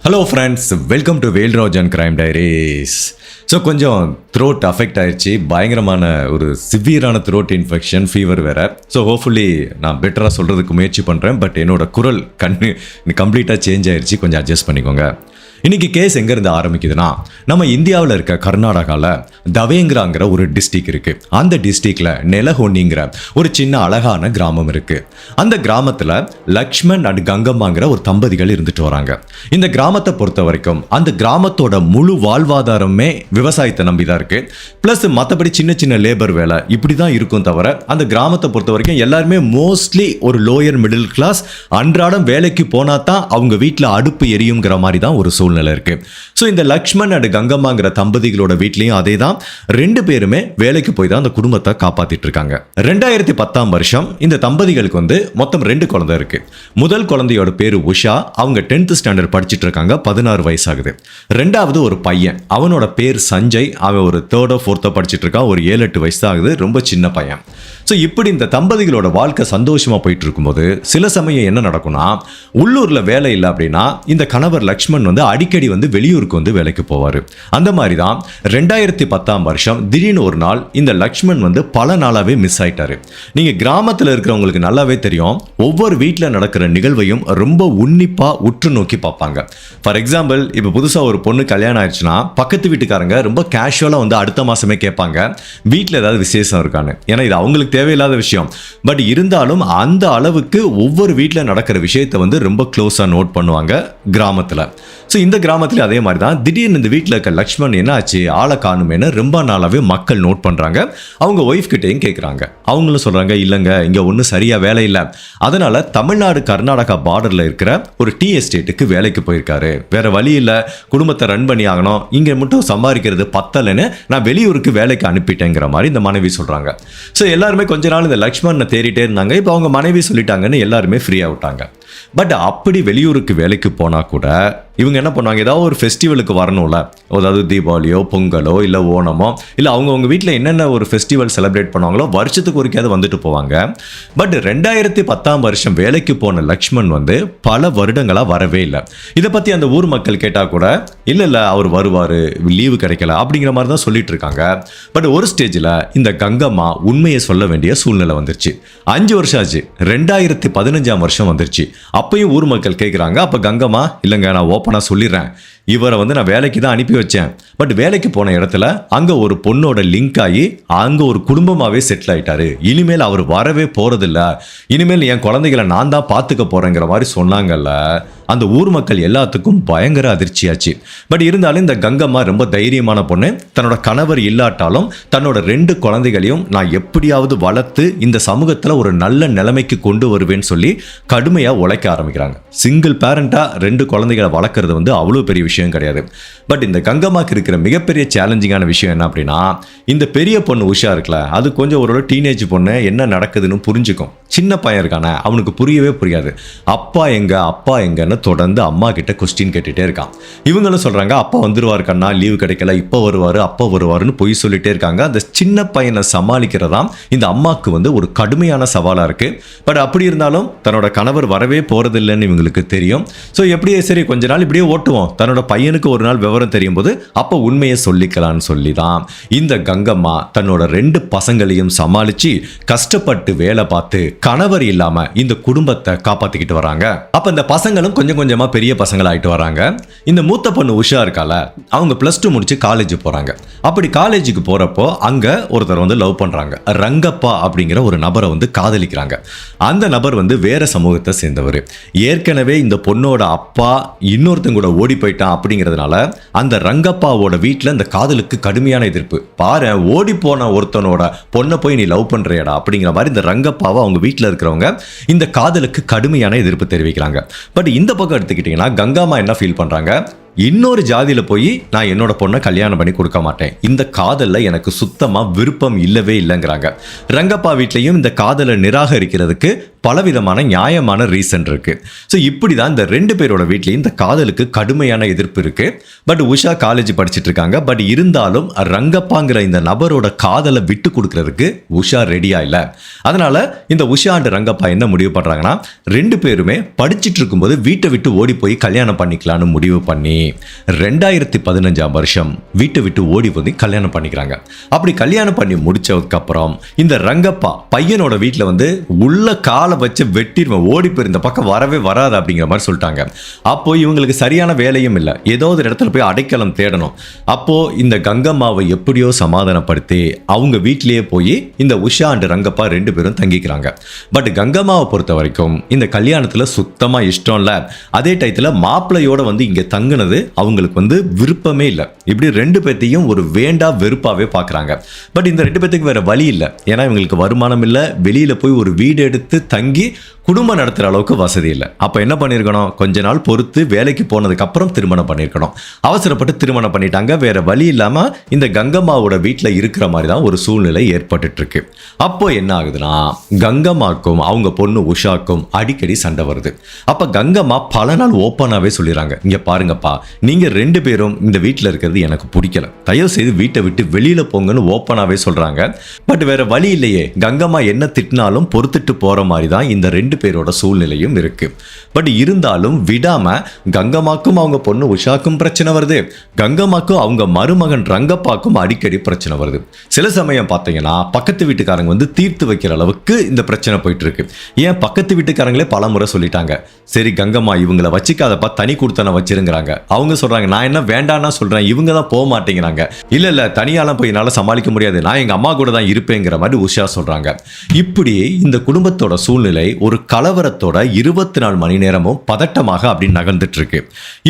Hello friends, welcome to Velraj and crime diaries. So கொஞ்சம் throat affect ஆயிடுச்சு, பயங்கரமான ஒரு சிவியரான த்ரோட் இன்ஃபெக்ஷன், ஃபீவர் வேறு. ஸோ ஹோப்ஃபுல்லி நான் பெட்டராக சொல்கிறதுக்கு முயற்சி பண்ணுறேன். பட் என்னோட குரல் கம்ப்ளீட்டாக சேஞ்ச் ஆயிடுச்சு, கொஞ்சம் அட்ஜஸ்ட் பண்ணிக்கோங்க. இன்னைக்கு கேஸ் எங்கேருந்து ஆரம்பிக்குதுன்னா, நம்ம இந்தியாவில் இருக்க கர்நாடகாவில் தவேங்கிராங்கிற ஒரு டிஸ்ட்ரிக்ட் இருக்கு. அந்த டிஸ்ட்ரிக்ட்ல நெலஹோனிங்கிற ஒரு சின்ன அழகான கிராமம் இருக்கு. அந்த கிராமத்தில் லக்ஷ்மண் அண்ட் கங்கம்மாங்கிற ஒரு தம்பதிகள் இருந்துட்டு வராங்க. இந்த கிராமத்தை பொறுத்த வரைக்கும் அந்த கிராமத்தோட முழு வாழ்வாதாரமே விவசாயத்தை நம்பி தான் இருக்கு. பிளஸ் மற்றபடி சின்ன சின்ன லேபர் வேலை இப்படி தான் இருக்கும். தவிர அந்த கிராமத்தை பொறுத்த வரைக்கும் எல்லாருமே மோஸ்ட்லி ஒரு லோயர் மிடில் கிளாஸ், அன்றாடம் வேலைக்கு போனா தான் அவங்க வீட்டில் அடுப்பு எரியுங்கிற மாதிரி தான் ஒரு சூழ்நிலை இருக்கு. ஸோ இந்த லக்ஷ்மண் அண்ட் கங்கம்மாங்கிற தம்பதிகளோட வீட்லையும் அதே தான். ரெண்டு பேருமே வேலைக்கு போய் தான் அந்த குடும்பத்தை காப்பாத்திட்டு இருக்காங்க. 2010 வருஷம் இந்த தம்பதிகளுக்கு மொத்தம் 2 குழந்தை இருக்கு. முதல் குழந்தையோட பேரு உஷா, அவங்க 10th ஸ்டாண்டர்ட் படிச்சுட்டு இருக்காங்க, 16 வயசு ஆகுது. ரெண்டாவது ஒரு பையன், அவனோட பேர் சஞ்சய், அவன் ஒரு 3rd or 4th படிச்சுட்டு இருக்கான், ஒரு 7-8 வயசு ஆகுது, ரொம்ப சின்ன பையன். ஸோ இப்படி இந்த தம்பதிகளோட வாழ்க்கை சந்தோஷமா போயிட்டு இருக்கும்போது சில சமயம் என்ன நடக்கும்னா, உள்ளூர்ல வேலை இல்லை அப்படின்னா இந்த கணவர் லக்ஷ்மண் அடிக்கடி வெளியூருக்கு வேலைக்கு போவார். அந்த மாதிரி தான் 2010 வருஷம் திடீர்னு ஒரு நாள் இந்த லக்ஷ்மண் பல நாளாவே மிஸ் ஆயிட்டாரு. நீங்க கிராமத்தில் இருக்கிறவங்களுக்கு நல்லாவே தெரியும், ஒவ்வொரு வீட்டில் நடக்கிற நிகழ்வையும் ரொம்ப உன்னிப்பா உற்று நோக்கி பார்ப்பாங்க. ஃபார் எக்ஸாம்பிள், இப்போ புதுசா ஒரு பொண்ணு கல்யாணம் ஆயிடுச்சுன்னா பக்கத்து வீட்டுக்காரங்க ரொம்ப கேஷுவலா அடுத்த மாசமே கேட்பாங்க வீட்டில் ஏதாவது விசேஷம் இருக்கான்னு. ஏன்னா இது அவங்களுக்கு தேவையில்லாத விஷயம். பட் இருந்தாலும் அந்த அளவுக்கு ஒவ்வொரு வீட்டில் நடக்கிற விஷயத்தை ரொம்ப க்ளோஸா நோட் பண்ணுவாங்க கிராமத்தில். ஸோ இந்த கிராமத்துல அதே மாதிரி தான் திடீர்னு இந்த வீட்டில் இருக்க லக்ஷ்மண் என்ன ஆச்சு, ஆளை காணுமேனு ரொம்ப நாளாவே மக்கள் நோட் பண்றாங்க. அவங்க ஒய்ஃப் கிட்டையும் கேட்குறாங்க. அவங்களும் சொல்றாங்க, இல்லைங்க இங்க ஒன்றும் சரியா வேலை இல்லை, அதனால தமிழ்நாடு கர்நாடகா பார்டர்ல இருக்கிற ஒரு டீ எஸ்டேட்டுக்கு வேலைக்கு போயிருக்காரு, வேற வழி இல்லை, குடும்பத்தை ரன் பண்ணி ஆகணும், இங்க மட்டும் சம்பாதிக்கிறது பத்தலைன்னு நான் வெளியூருக்கு வேலைக்கு அனுப்பிட்டேங்கிற மாதிரி இந்த மனைவி சொல்றாங்க. ஸோ எல்லாருமே கொஞ்ச நாள் இந்த லக்ஷ்மணனை தேடிட்டே இருந்தாங்க. இப்போ அவங்க மனைவி சொல்லிட்டாங்கன்னு எல்லாருமே ஃப்ரீ ஆகிட்டாங்க. பட் அப்படி வெளியூருக்கு வேலைக்கு போனா கூட இவங்க என்ன பண்ணுவாங்க, ஏதாவது ஒரு ஃபெஸ்டிவலுக்கு வரணும்ல, அதாவது தீபாவளியோ பொங்கலோ இல்லை ஓணமோ இல்லை அவங்கவுங்க வீட்டில் என்னென்ன ஒரு ஃபெஸ்டிவல் செலிப்ரேட் பண்ணுவாங்களோ வருஷத்துக்கு ஒருக்காவது வந்துட்டு போவாங்க. பட் 2010 வருஷம் வேலைக்கு போன லக்ஷ்மண் பல வருடங்களாக வரவே இல்லை. இதை பற்றி அந்த ஊர் மக்கள் கேட்டால் கூட இல்லை அவர் வருவார், லீவு கிடைக்கல அப்படிங்கிற மாதிரி தான் சொல்லிட்டு இருக்காங்க. பட் ஒரு ஸ்டேஜில் இந்த கங்கம்மா உண்மையை சொல்ல வேண்டிய சூழ்நிலை வந்துருச்சு. 5 வருஷம் ஆச்சு, 2015 வருஷம் வந்துருச்சு. அப்பயும் ஊர் மக்கள் கேட்குறாங்க. அப்போ கங்கம்மா, இல்லைங்க நான் ஓப்பனாக சொல்லிடுறேன், இவரை நான் வேலைக்கு தான் அனுப்பி வச்சேன். பட் வேலைக்கு போன இடத்துல அங்கே ஒரு பொண்ணோட லிங்க் ஆகி அங்கே ஒரு குடும்பமாகவே செட்டில் ஆயிட்டாரு, இனிமேல் அவர் வரவே போகிறதில்ல, இனிமேல் என் குழந்தைகளை நான் தான் பார்த்துக்க போகிறேங்கிற மாதிரி சொன்னாங்கல்ல. அந்த ஊர் மக்கள் எல்லாத்துக்கும் பயங்கர அதிர்ச்சியாச்சு. பட் இருந்தாலும் இந்த கங்கம்மா ரொம்ப தைரியமான பொண்ணு. தன்னோட கணவர் இல்லாட்டாலும் தன்னோட 2 குழந்தைகளையும் நான் எப்படியாவது வளர்த்து இந்த சமூகத்தில் ஒரு நல்ல நிலைமைக்கு கொண்டு வருவேன்னு சொல்லி கடுமையாக உழைக்க ஆரம்பிக்கிறாங்க. சிங்கிள் பேரண்டா 2 குழந்தைகளை வளர்க்குறது அவ்வளோ பெரிய விஷயம் கிடையாது. பட் இந்த கங்கம்மாக்கு இருக்கிற மிகப்பெரிய சேலஞ்சிங்கான விஷயம் என்ன அப்படின்னா, இந்த பெரிய பொண்ணு உஷா இருக்குல்ல, அது கொஞ்சம் ஒரு டீனேஜ் பொண்ணு, என்ன நடக்குதுன்னு புரிஞ்சுக்கும். சின்ன பையன் இருக்கானே, அவனுக்கு புரியவே புரியாது. அப்பா எங்கன்னு தொடர்ந்து அம்மா கிட்ட கொஸ்டின் கேட்டுட்டே இருக்கான். இவங்களும் சொல்றாங்க, அப்பா வந்துருவாரு கண்ணா, லீவு கிடைக்கல, இப்போ வருவாரு அப்பா வருவாருன்னு பொய் சொல்லிட்டே இருக்காங்க. அந்த சின்ன பையனை சமாளிக்கிறதா இந்த அம்மாவுக்கு ஒரு கடுமையான சவாலா இருக்கு. பட் அப்படி இருந்தாலும் தன்னோட கணவர் வரவே போறதில்லைன்னு இவங்களுக்கு தெரியும். ஸோ எப்படியே சரி கொஞ்ச நாள் இப்படியே ஓட்டுவோம், தன்னோட பையனுக்கு ஒரு நாள் விவரம் தெரியும் போது அப்போ உண்மையை சொல்லிக்கலான்னு சொல்லி தான் இந்த கங்கம்மா தன்னோட 2 பசங்களையும் சமாளிச்சு கஷ்டப்பட்டு வேலை பார்த்து கணவர் இல்லாம இந்த குடும்பத்தை காப்பாத்திக்கிட்டு வராங்க. அப்ப இந்த பசங்களும் கொஞ்சம் கொஞ்சமா பெரிய பசங்களாயிட்டு வராங்க. இந்த மூத்த பொண்ணு உஷா இருக்கால, அவங்க +2 முடிச்சு காலேஜ் போறாங்க. அப்படி காலேஜுக்கு போறப்போ அங்க ஒருத்தர் லவ் பண்றாங்க. ரங்கப்பா அப்படிங்கிற ஒரு நபரை காதலிக்கிறாங்க. அந்த நபர் வேற சமூகத்தை சேர்ந்தவர். ஏற்கனவே இந்த பொண்ணோட அப்பா இன்னொருத்தங்க கூட ஓடி போயிட்டான் அப்படிங்கிறதுனால அந்த ரங்கப்பாவோட வீட்டில் இந்த காதலுக்கு கடுமையான எதிர்ப்பு. பாரு, ஓடி போன ஒருத்தனோட பொண்ணை போய் நீ லவ் பண்றியடா அப்படிங்கிற மாதிரி இந்த ரங்கப்பாவை அவங்க வீட்டில் இருக்கிறவங்க இந்த காதலுக்கு கடுமையான எதிர்ப்பு தெரிவிக்கிறாங்க. பட் இந்த பக்கம் எடுத்துக்கிட்டீங்கன்னா கங்கம்மா என்ன ஃபீல் பண்றாங்க, இன்னொரு ஜாதியில போய் நான் என்னோட பொண்ணை கல்யாணம் பண்ணி கொடுக்க மாட்டேன், இந்த காதல்ல எனக்கு சுத்தமா விருப்பம் இல்லவே இல்லைங்கிறாங்க. ரங்கப்பா வீட்லையும் இந்த காதலை நிராகரிக்கிறதுக்கு பலவிதமான நியாயமான ரீசன் இருக்கு. ஸோ இப்படி தான் இந்த 2 பேரோட வீட்லேயும் இந்த காதலுக்கு கடுமையான எதிர்ப்பு இருக்கு. பட் உஷா காலேஜ் படிச்சுட்டு இருக்காங்க. பட் இருந்தாலும் ரங்கப்பாங்கிற இந்த நபரோட காதலை விட்டு கொடுக்கறதுக்கு உஷா ரெடியா இல்லை. அதனால இந்த உஷா அண்ட் ரங்கப்பா என்ன முடிவு பண்றாங்கன்னா, 2 பேருமே படிச்சுட்டு இருக்கும்போது வீட்டை விட்டு ஓடி போய் கல்யாணம் பண்ணிக்கலாம்னு முடிவு பண்ணி 2015 வருஷம் வீட்டை விட்டு ஓடி போய் கல்யாணம் பண்ணிக்கிறாங்க. அப்படி கல்யாணம் பண்ணி முடிச்சதுக்கு அப்புறம் இந்த ரங்கப்பா பையனோட வீட்டில் வந்து உள்ள காலை வச்சு வெட்டிடுவேன், ஓடி போய் இந்த பக்கம் வரவே வராது அப்படிங்கிற மாதிரி சொல்லிட்டாங்க. அப்போ இவங்களுக்கு சரியான வேலையும் இல்லை, ஏதோ ஒரு இடத்துல போய் அடைக்கலம் தேடணும். அப்போ இந்த கங்கம்மாவை எப்படியோ சமாதானப்படுத்தி அவங்க வீட்டிலேயே போய் இந்த உஷா அண்ட் ரங்கப்பா 2 பேரும் தங்கிக்கிறாங்க. பட் கங்கம்மாவை பொறுத்த வரைக்கும் இந்த கல்யாணத்துல சுத்தமா இஷ்டம் இல்லை. அதே டயத்துல மாப்பிள்ளையோட வந்து இங்க தங்குனது அவங்களுக்கு வந்து விருப்பமே இல்லை. இப்படி 2 பேர்த்தையும் ஒரு வேண்டா வெறுப்பாவே பாக்குறாங்க. பட் இந்த 2 பேர்த்துக்கு வேற வழி இல்லை. ஏன்னா இவங்களுக்கு வருமானம் இல்லை, வெளியில போய் ஒரு வீடு எடுத்து தங்கி குடும்பம் நடத்துற அளவுக்கு வசதி இல்லை. அப்ப என்ன பண்ணிருக்கணும், கொஞ்ச நாள் பொறுத்து வேலைக்கு போனதுக்கு அப்புறம் திருமணம் பண்ணிருக்கணும். அவசரப்பட்டு திருமணம் பண்ணிட்டாங்க. வேற வழி இல்லாம இந்த கங்கம்மாவோட வீட்டில் இருக்கிற மாதிரி தான் ஒரு சூழ்நிலை ஏற்பட்டு இருக்கு. அப்போ என்ன ஆகுதுன்னா, கங்கம்மாக்கும் அவங்க பொண்ணு உஷாக்கும் அடிக்கடி சண்டை வருது. அப்ப கங்கம்மா பல நாள் ஓப்பனாவே சொல்லிடுறாங்க, இங்க பாருங்கப்பா, நீங்க 2 பேரும் இந்த வீட்டில் இருக்கிறது எனக்கு பிடிக்கல, தயவு செய்து வீட்டை விட்டு வெளியில போங்கன்னு ஓப்பனாவே சொல்றாங்க. பட் வேற வழி இல்லையே, கங்கம்மா என்ன திட்டினாலும் பொறுத்துட்டு போற மாதிரி தான் இந்த 2 பேரோட சூழ்நிலையும் இருக்கு. பட் இருந்தாலும் விடாம கங்கம்மாக்கும் அவங்க பொண்ணு உஷாக்கும் பிரச்சனை வருது, கங்கம்மாக்கும் அவங்க மருமகன் ரங்கப்பாக்கும் அடிக்கடி பிரச்சனை வருது. சில சமயம் பார்த்தீங்கன்னா பக்கத்து வீட்டுக்காரங்க வந்து தீர்த்து வைக்கிற அளவுக்கு இந்த பிரச்சனை போயிட்டு இருக்கு. ஏன் பக்கத்து வீட்டுக்காரங்களே பல முறை சொல்லிட்டாங்க, சரி கங்கம்மா இவங்களை வச்சுக்காதப்பா, தனி கொடுத்தன வச்சிருங்கிறாங்க. அவங்க சொல்றாங்க, நான் என்ன வேண்டாம்னா சொல்றேன், இவங்க தான் போக மாட்டேங்கிறாங்க. இல்ல தனியாலாம் போய் என்னால சமாளிக்க முடியாது, நான் எங்க அம்மா கூட தான் இருப்பேங்கிற மாதிரி உஷா சொல்றாங்க. இப்படி இந்த குடும்பத்தோட சூழ்நிலை ஒரு கலவரத்தோட 24 மணி நேரமும் பதட்டமாக அப்படி நகர்ந்துட்டு இருக்கு.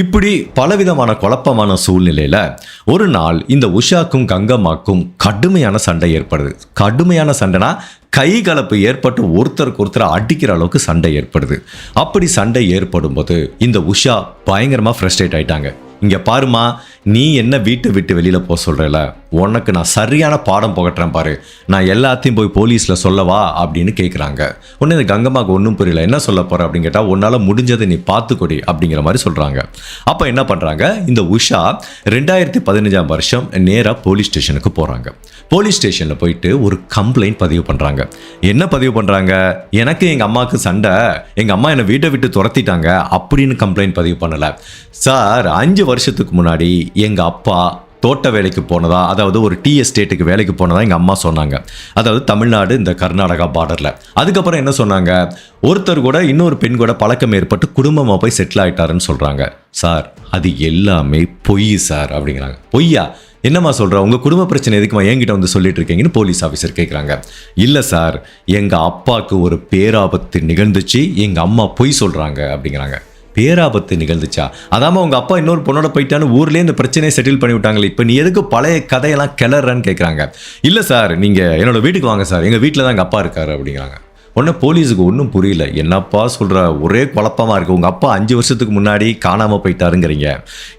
இப்படி பலவிதமான குழப்பமான சூழ்நிலையில ஒரு நாள் இந்த உஷாக்கும் கங்கம்மாக்கும் கடுமையான சண்டை ஏற்படுது. கடுமையான சண்டைனா கை கலப்பு ஏற்பட்டு ஒருத்தருக்கு ஒருத்தர் அடிக்கிற அளவுக்கு சண்டை ஏற்படுது. அப்படி சண்டை ஏற்படும் போது இந்த உஷா பயங்கரமா ஃப்ரஸ்ட்ரேட் ஆயிட்டாங்க. இங்க பாருமா, நீ என்ன வீட்டை விட்டு வெளியில போக சொல்றல, உனக்கு நான் சரியான பாடம் புகட்டுறேன் பாரு, நான் எல்லாத்தையும் போய் போலீஸ்ல சொல்லவா அப்படின்னு கேட்குறாங்க. உடனே இந்த கங்கம்மாவுக்கு ஒன்றும் புரியல, என்ன சொல்ல போற அப்படின்னு கேட்டா, உன்னால முடிஞ்சதை நீ பார்த்துக்கொடி அப்படிங்கிற மாதிரி சொல்றாங்க. அப்ப என்ன பண்றாங்க, இந்த உஷா 2015 வருஷம் நேரா போலீஸ் ஸ்டேஷனுக்கு போறாங்க. போலீஸ் ஸ்டேஷன்ல போயிட்டு ஒரு கம்ப்ளைண்ட் பதிவு பண்றாங்க. என்ன பதிவு பண்றாங்க, எனக்கு எங்க அம்மாவுக்கு சண்டை, எங்க அம்மா என்னை வீட்டை விட்டு துரத்திட்டாங்க அப்படின்னு கம்ப்ளைண்ட் பதிவு பண்ணல சார். 5 வருஷத்துக்கு முன்னாடி எங்க அப்பா தோட்ட வேலைக்கு போனதா, அதாவது ஒரு டீ எஸ்டேட்டுக்கு வேலைக்கு போனதா எங்கள் அம்மா சொன்னாங்க. அதாவது தமிழ்நாடு இந்த கர்நாடகா பார்டரில். அதுக்கப்புறம் என்ன சொன்னாங்க, ஒருத்தர் கூட இன்னொரு பெண் கூட பழக்கம் ஏற்பட்டு குடும்பமாக போய் செட்டில் ஆகிட்டாருன்னு சொல்கிறாங்க. சார் அது எல்லாமே பொய் சார் அப்படிங்கிறாங்க. பொய்யா, என்னம்மா சொல்கிற, உங்கள் குடும்ப பிரச்சனை எதுக்குமா என்கிட்ட வந்து சொல்லிட்டு இருக்கீங்கன்னு போலீஸ் ஆஃபீஸர் கேட்குறாங்க. இல்லை சார், எங்கள் அப்பாவுக்கு ஒரு பேராபத்து நிகழ்ந்துச்சு, எங்கள் அம்மா பொய் சொல்கிறாங்க அப்படிங்கிறாங்க. பேராபத்து நிகழ்ந்துச்சா, அதாம உங்க அப்பா இன்னொரு பொண்ணோட போயிட்டான்னு ஊர்லேயே இந்த பிரச்சனையை செட்டில் பண்ணி விட்டாங்களே, இப்போ நீ எதுக்கு பழைய கதையெல்லாம் கிளறன்னு கேட்குறாங்க. இல்லை சார், நீங்கள் என்னோட வீட்டுக்கு வாங்க சார், எங்கள் வீட்டில் தான் எங்கள் அப்பா இருக்காரு அப்படிங்கிறாங்க. உடனே போலீஸுக்கு ஒன்றும் புரியல, என்னப்பா சொல்கிற, ஒரே குழப்பமாக இருக்குது. உங்கள் அப்பா 5 வருஷத்துக்கு முன்னாடி காணாமல் போயிட்டாருங்கிறீங்க,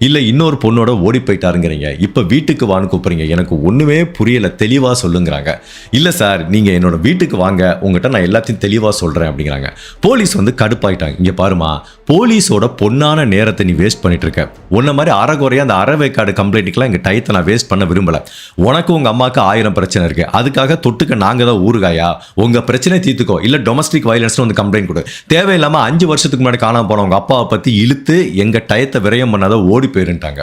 இல்லை இன்னொரு பொண்ணோட ஓடி போயிட்டாருங்கிறீங்க, இப்போ வீட்டுக்கு வான்னு கூப்பிட்றீங்க, எனக்கு ஒன்றுமே புரியலை, தெளிவாக சொல்லுங்கிறாங்க. இல்லை சார், நீங்கள் என்னோட வீட்டுக்கு வாங்க, உங்கள்கிட்ட நான் எல்லாத்தையும் தெளிவாக சொல்கிறேன் அப்படிங்கிறாங்க. போலீஸ் வந்து கடுப்பாயிட்டாங்க. இங்கே பாருமா, போலீஸோட பொன்னான நேரத்தை நீ வேஸ்ட் பண்ணிட்டு இருக்க. உன்ன மாதிரி அறகுறையாக அந்த அறவேக்காடு கம்ப்ளைண்ட்டுக்கெல்லாம் எங்கள் டயத்தை நான் வேஸ்ட் பண்ண விரும்பலை. உனக்கு உங்கள் அம்மாவுக்கு 1000 பிரச்சனை இருக்குது, அதுக்காக தொட்டுக்க நாங்கள் தான் ஊறுகாயா, உங்கள் பிரச்சனை தீர்த்துக்கோ, இல்லை டொமஸ்டிக் வயலன்ஸ்னு வந்து கம்ப்ளைண்ட் கொடு. தேவையில்லாமல் 5 வருஷத்துக்கு முன்னாடி காணாம போனவங்க அப்பாவை பற்றி இழுத்து எங்கள் டயத்தை விரயம் பண்ணாத ஓடி போயிருந்துட்டாங்க.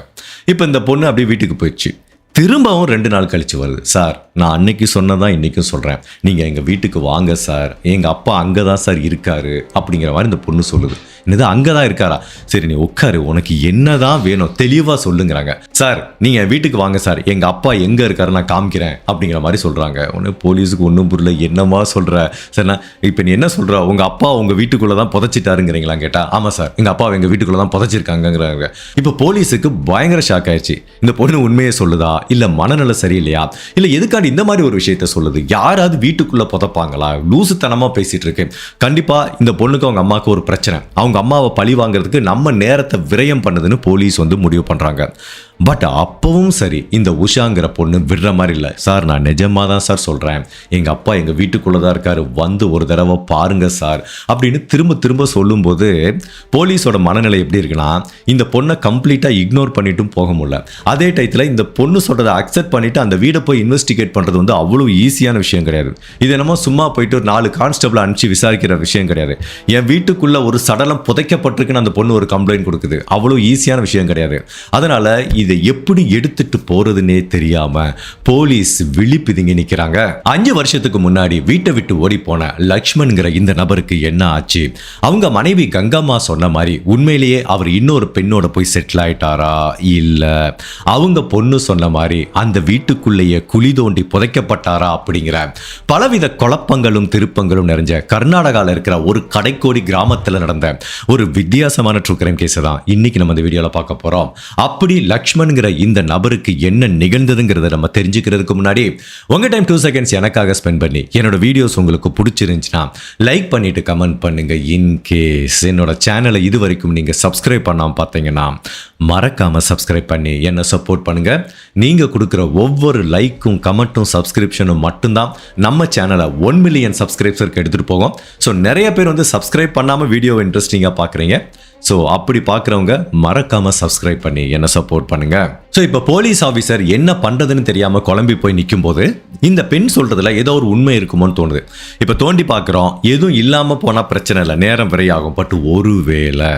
இப்போ இந்த பொண்ணு அப்படியே வீட்டுக்கு போயிடுச்சு. திரும்பவும் 2 நாள் கழிச்சு வருது. சார், நான் அன்னைக்கு சொன்னதான் இன்றைக்கும் சொல்கிறேன், நீங்கள் எங்கள் வீட்டுக்கு வாங்க சார், எங்கள் அப்பா அங்கே தான் சார் இருக்காரு அப்படிங்கிற மாதிரி இந்த பொண்ணு சொல்லுது. என்னது, அங்கே தான் இருக்காரா, சரி நீ உட்காரு, உனக்கு என்ன தான் வேணும் தெளிவாக சொல்லுங்கிறாங்க. சார், நீங்கள் வீட்டுக்கு வாங்க சார், எங்கள் அப்பா எங்கே இருக்காரு நான் காமிக்கிறேன் அப்படிங்கிற மாதிரி சொல்கிறாங்க. உடனே போலீஸுக்கு ஒன்றும் புரியல, என்னமா சொல்கிற, சரிண்ணா இப்போ நீ என்ன சொல்கிற, உங்கள் அப்பா உங்கள் வீட்டுக்குள்ளே தான் புதைச்சிட்டாருங்கிறீங்களா கேட்டால், ஆமாம் சார், எங்கள் அப்பா எங்கள் வீட்டுக்குள்ளே தான் புதைச்சிருக்காங்கிறாங்க. இப்போ போலீஸுக்கு பயங்கர ஷாக் ஆயிடுச்சு. இந்த பொண்ணு உண்மையை சொல்லுதா, இல்லை மனநல சரியில்லையா, இல்லை எதுக்காண்டி இந்த மாதிரி ஒரு விஷயத்த சொல்லுது, யாராவது வீட்டுக்குள்ளே புதைப்பாங்களா, லூசுத்தனமாக பேசிகிட்டு இருக்கு. கண்டிப்பாக இந்த பொண்ணுக்கு அவங்க அம்மாவுக்கு ஒரு பிரச்சனை, அவங்க அம்மாவை பழி வாங்குறதுக்கு நம்ம நேரத்தை விரயம் பண்ணுதுன்னு போலீஸ் வந்து முடிவு பண்ணுறாங்க. பட் அப்பவும் சரி இந்த உஷாங்கிற பொண்ணு விடுற மாதிரி இல்லை. சார் நான் நிஜமாக தான் சார் சொல்கிறேன், எங்கள் அப்பா எங்கள் வீட்டுக்குள்ளே தான் இருக்கார், வந்து ஒரு தடவை பாருங்கள் சார் அப்படின்னு திரும்ப திரும்ப சொல்லும்போது போலீஸோட மனநிலை எப்படி இருக்குன்னா, இந்த பொண்ணை கம்ப்ளீட்டாக இக்னோர் பண்ணிட்டும் போக முடியல. அதே டயத்தில் இந்த பொண்ணு சொல்கிறத அக்செப்ட் பண்ணிவிட்டு அந்த வீடை போய் இன்வெஸ்டிகேட் பண்ணுறது வந்து அவ்வளோ ஈஸியான விஷயம் கிடையாது. இது என்னமோ சும்மா போயிட்டு ஒரு 4 கான்ஸ்டபிள் அனுப்பிச்சு விசாரிக்கிற விஷயம் கிடையாது. என் வீட்டுக்குள்ளே ஒரு சடலம் புதைக்கப்பட்டிருக்குன்னு அந்த பொண்ணு ஒரு கம்ப்ளைண்ட் கொடுக்குது, அவ்வளோ ஈஸியான விஷயம் கிடையாது. அதனால் இதை எப்படி எடுத்துட்டு போறதுன்னே தெரியாம போலீஸ் விழிப்புதுங்கி நிக்கிறாங்க. 5 வருஷத்துக்கு முன்னாடி வீட்டை விட்டு ஓடி போன லக்ஷ்மண்ங்கிற இந்த நபருக்கு என்ன ஆச்சு? அவங்க மனைவி கங்கம்மா சொன்ன மாதிரி உண்மையிலேயே அவர் இன்னொரு பெண்ணோட போய் செட்டில் ஆயிட்டாரா, இல்ல அவங்க பொண்ணு சொன்ன மாதிரி அந்த வீட்டுக்குள்ளேயே குழி தோண்டி புதைக்கப்பட்டாரா அப்படிங்கிற பலவித குழப்பங்களும் திருப்பங்களும் நிறைஞ்ச கர்நாடகாவில் இருக்கிற ஒரு கடைக்கோடி கிராமத்தில் நடந்த ஒரு வித்தியாசமான ட்ரூ கிரைம் கேஸ் தான் இன்னைக்கு நம்ம இந்த வீடியோல பார்க்க போறோம். அப்படி லக்ஷ்மண்ங்கிற இந்த நபருக்கு என்ன நிகழ்ந்ததுங்கிறத நம்ம தெரிஞ்சுக்கிறதுக்கு முன்னாடி உங்க டைம் 2 செகண்ட்ஸ் எனக்காக ஸ்பெண்ட் பண்ணி என்னோட வீடியோஸ் உங்களுக்கு பிடிச்சிருந்துச்சுன்னா லைக் பண்ணிட்டு கமெண்ட் பண்ணுங்க. இன்கேஸ் என்னோட சேனலை இது வரைக்கும் நீங்க சப்ஸ்கிரைப் பண்ணாம பார்த்தீங்கன்னா மறக்காம சப்ஸ்கிரைப் பண்ணி என்ன சப்போர்ட் பண்ணுங்க. நீங்க கொடுக்குற ஒவ்வொரு லைக்கும் கமெண்ட்டும் சப்ஸ்கிரிப்ஷனும் மட்டும்தான் நம்ம சேனலை 1 மில்லியன் சப்ஸ்கிரைபர்ஸ்க்கு எடுத்துட்டு போகும். ஸோ நிறைய பேர் வந்து சப்ஸ்கிரைப் பண்ணாம வீடியோ இன்ட்ரெஸ்டிங்காக பார்க்குறீங்க. ஸோ அப்படி பார்க்குறவங்க மறக்காம சப்ஸ்கிரைப் பண்ணி என்ன சப்போர்ட் பண்ணுங்க. ஸோ இப்போ போலீஸ் ஆஃபீஸர் என்ன பண்ணுறதுன்னு தெரியாமல் குழம்பி போய் நிற்கும் போது இந்த பெண் சொல்கிறதுல ஏதோ ஒரு உண்மை இருக்குமோன்னு தோணுது. இப்போ தோண்டி பார்க்குறோம், எதுவும் இல்லாமல் போனால் பிரச்சனை இல்லை, நேரம் விரையாகும். பட் ஒருவேளை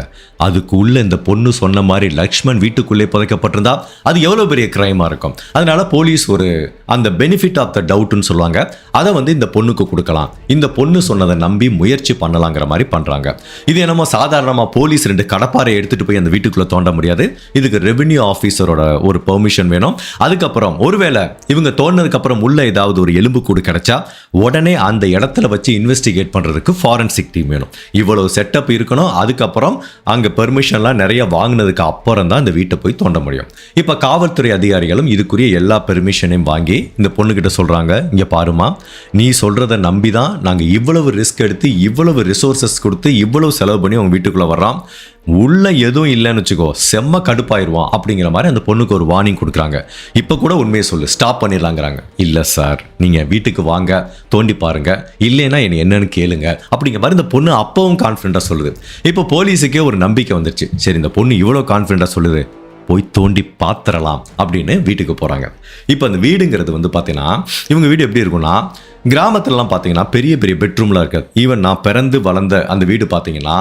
அதுக்கு உள்ள இந்த பொண்ணு சொன்ன மாதிரி லக்ஷ்மண் வீட்டுக்குள்ளே புதைக்கப்பட்டிருந்தா அது எவ்வளோ பெரிய கிரைமாக இருக்கும். அதனால போலீஸ் ஒரு அந்த பெனிஃபிட் ஆஃப் த டவுட்னு சொல்லுவாங்க, அதை வந்து இந்த பொண்ணுக்கு கொடுக்கலாம். இந்த பொண்ணு சொன்னதை நம்பி முயற்சி பண்ணலாங்கிற மாதிரி பண்ணுறாங்க. இது என்னமோ சாதாரணமாக போலீஸ் 2 கடப்பாரை எடுத்துகிட்டு போய் அந்த வீட்டுக்குள்ளே தோண்ட முடியாது. இதுக்கு ரெவென்யூ ஆஃபீஸரோட ஒரு பெர்மிஷன் வேணும். அதுக்கப்புறம் ஒருவேளை இவங்க தோண்டினதுக்கு அப்புறம் உள்ள ஏதாவது ஒரு எலும்பு கூடு கிடைச்சா உடனே அந்த இடத்துல வச்சு இன்வெஸ்டிகேட் பண்றதுக்கு ஃபாரன்சிக் டீம் வேணும். இவ்வளவு செட்டப் இருக்கணும். அதுக்கப்புறம் அங்க பெர்மிஷன்லாம் நிறைய வாங்கினதுக்கு அப்புறம் தான் இந்த வீட்டை போய் தோண்ட முடியும். இப்ப காவல்துறை அதிகாரிகளும் இதுக்குரிய எல்லா பெர்மிஷனையும் வாங்கி இந்த பொண்ணுகிட்ட சொல்றாங்க, இங்க பாருமா, நீ சொல்றதை நம்பி தான் நாங்க இவ்வளவு ரிஸ்க் எடுத்து இவ்வளவு ரிசோர்சஸ் கொடுத்து இவ்வளவு செலவு பண்ணி உங்க வீட்டுக்குள்ள வர்றோம். உள்ள எதுவும் இல்லைன்னு வச்சுக்கோ, செம்ம கடுப்பாயிருவான் அப்படிங்கிற மாதிரி அந்த பொண்ணுக்கு ஒரு வார்னிங் கொடுக்குறாங்க. இப்போ கூட உண்மையை சொல்லு, ஸ்டாப் பண்ணிடலாங்கிறாங்க. இல்லை சார், நீங்கள் வீட்டுக்கு வாங்க, தோண்டி பாருங்க, இல்லைன்னா என்னன்னு கேளுங்க அப்படிங்கிற மாதிரி இந்த பொண்ணு அப்பவும் கான்ஃபிடென்ட்டாக சொல்லுது. இப்போ போலீஸுக்கே ஒரு நம்பிக்கை வந்துருச்சு. சரி, இந்த பொண்ணு இவ்வளோ கான்ஃபிடென்ட்டாக சொல்லுது, போய் தோண்டி பாத்திரலாம் அப்படின்னு வீட்டுக்கு போகிறாங்க. இப்போ அந்த வீடுங்கிறது வந்து பார்த்தீங்கன்னா இவங்க வீடு எப்படி இருக்குன்னா, கிராமத்துலலாம் பார்த்தீங்கன்னா பெரிய பெரிய பெட்ரூம்லாம் இருக்காது. ஈவன் நான் பிறந்து வளர்ந்த அந்த வீடு பார்த்தீங்கன்னா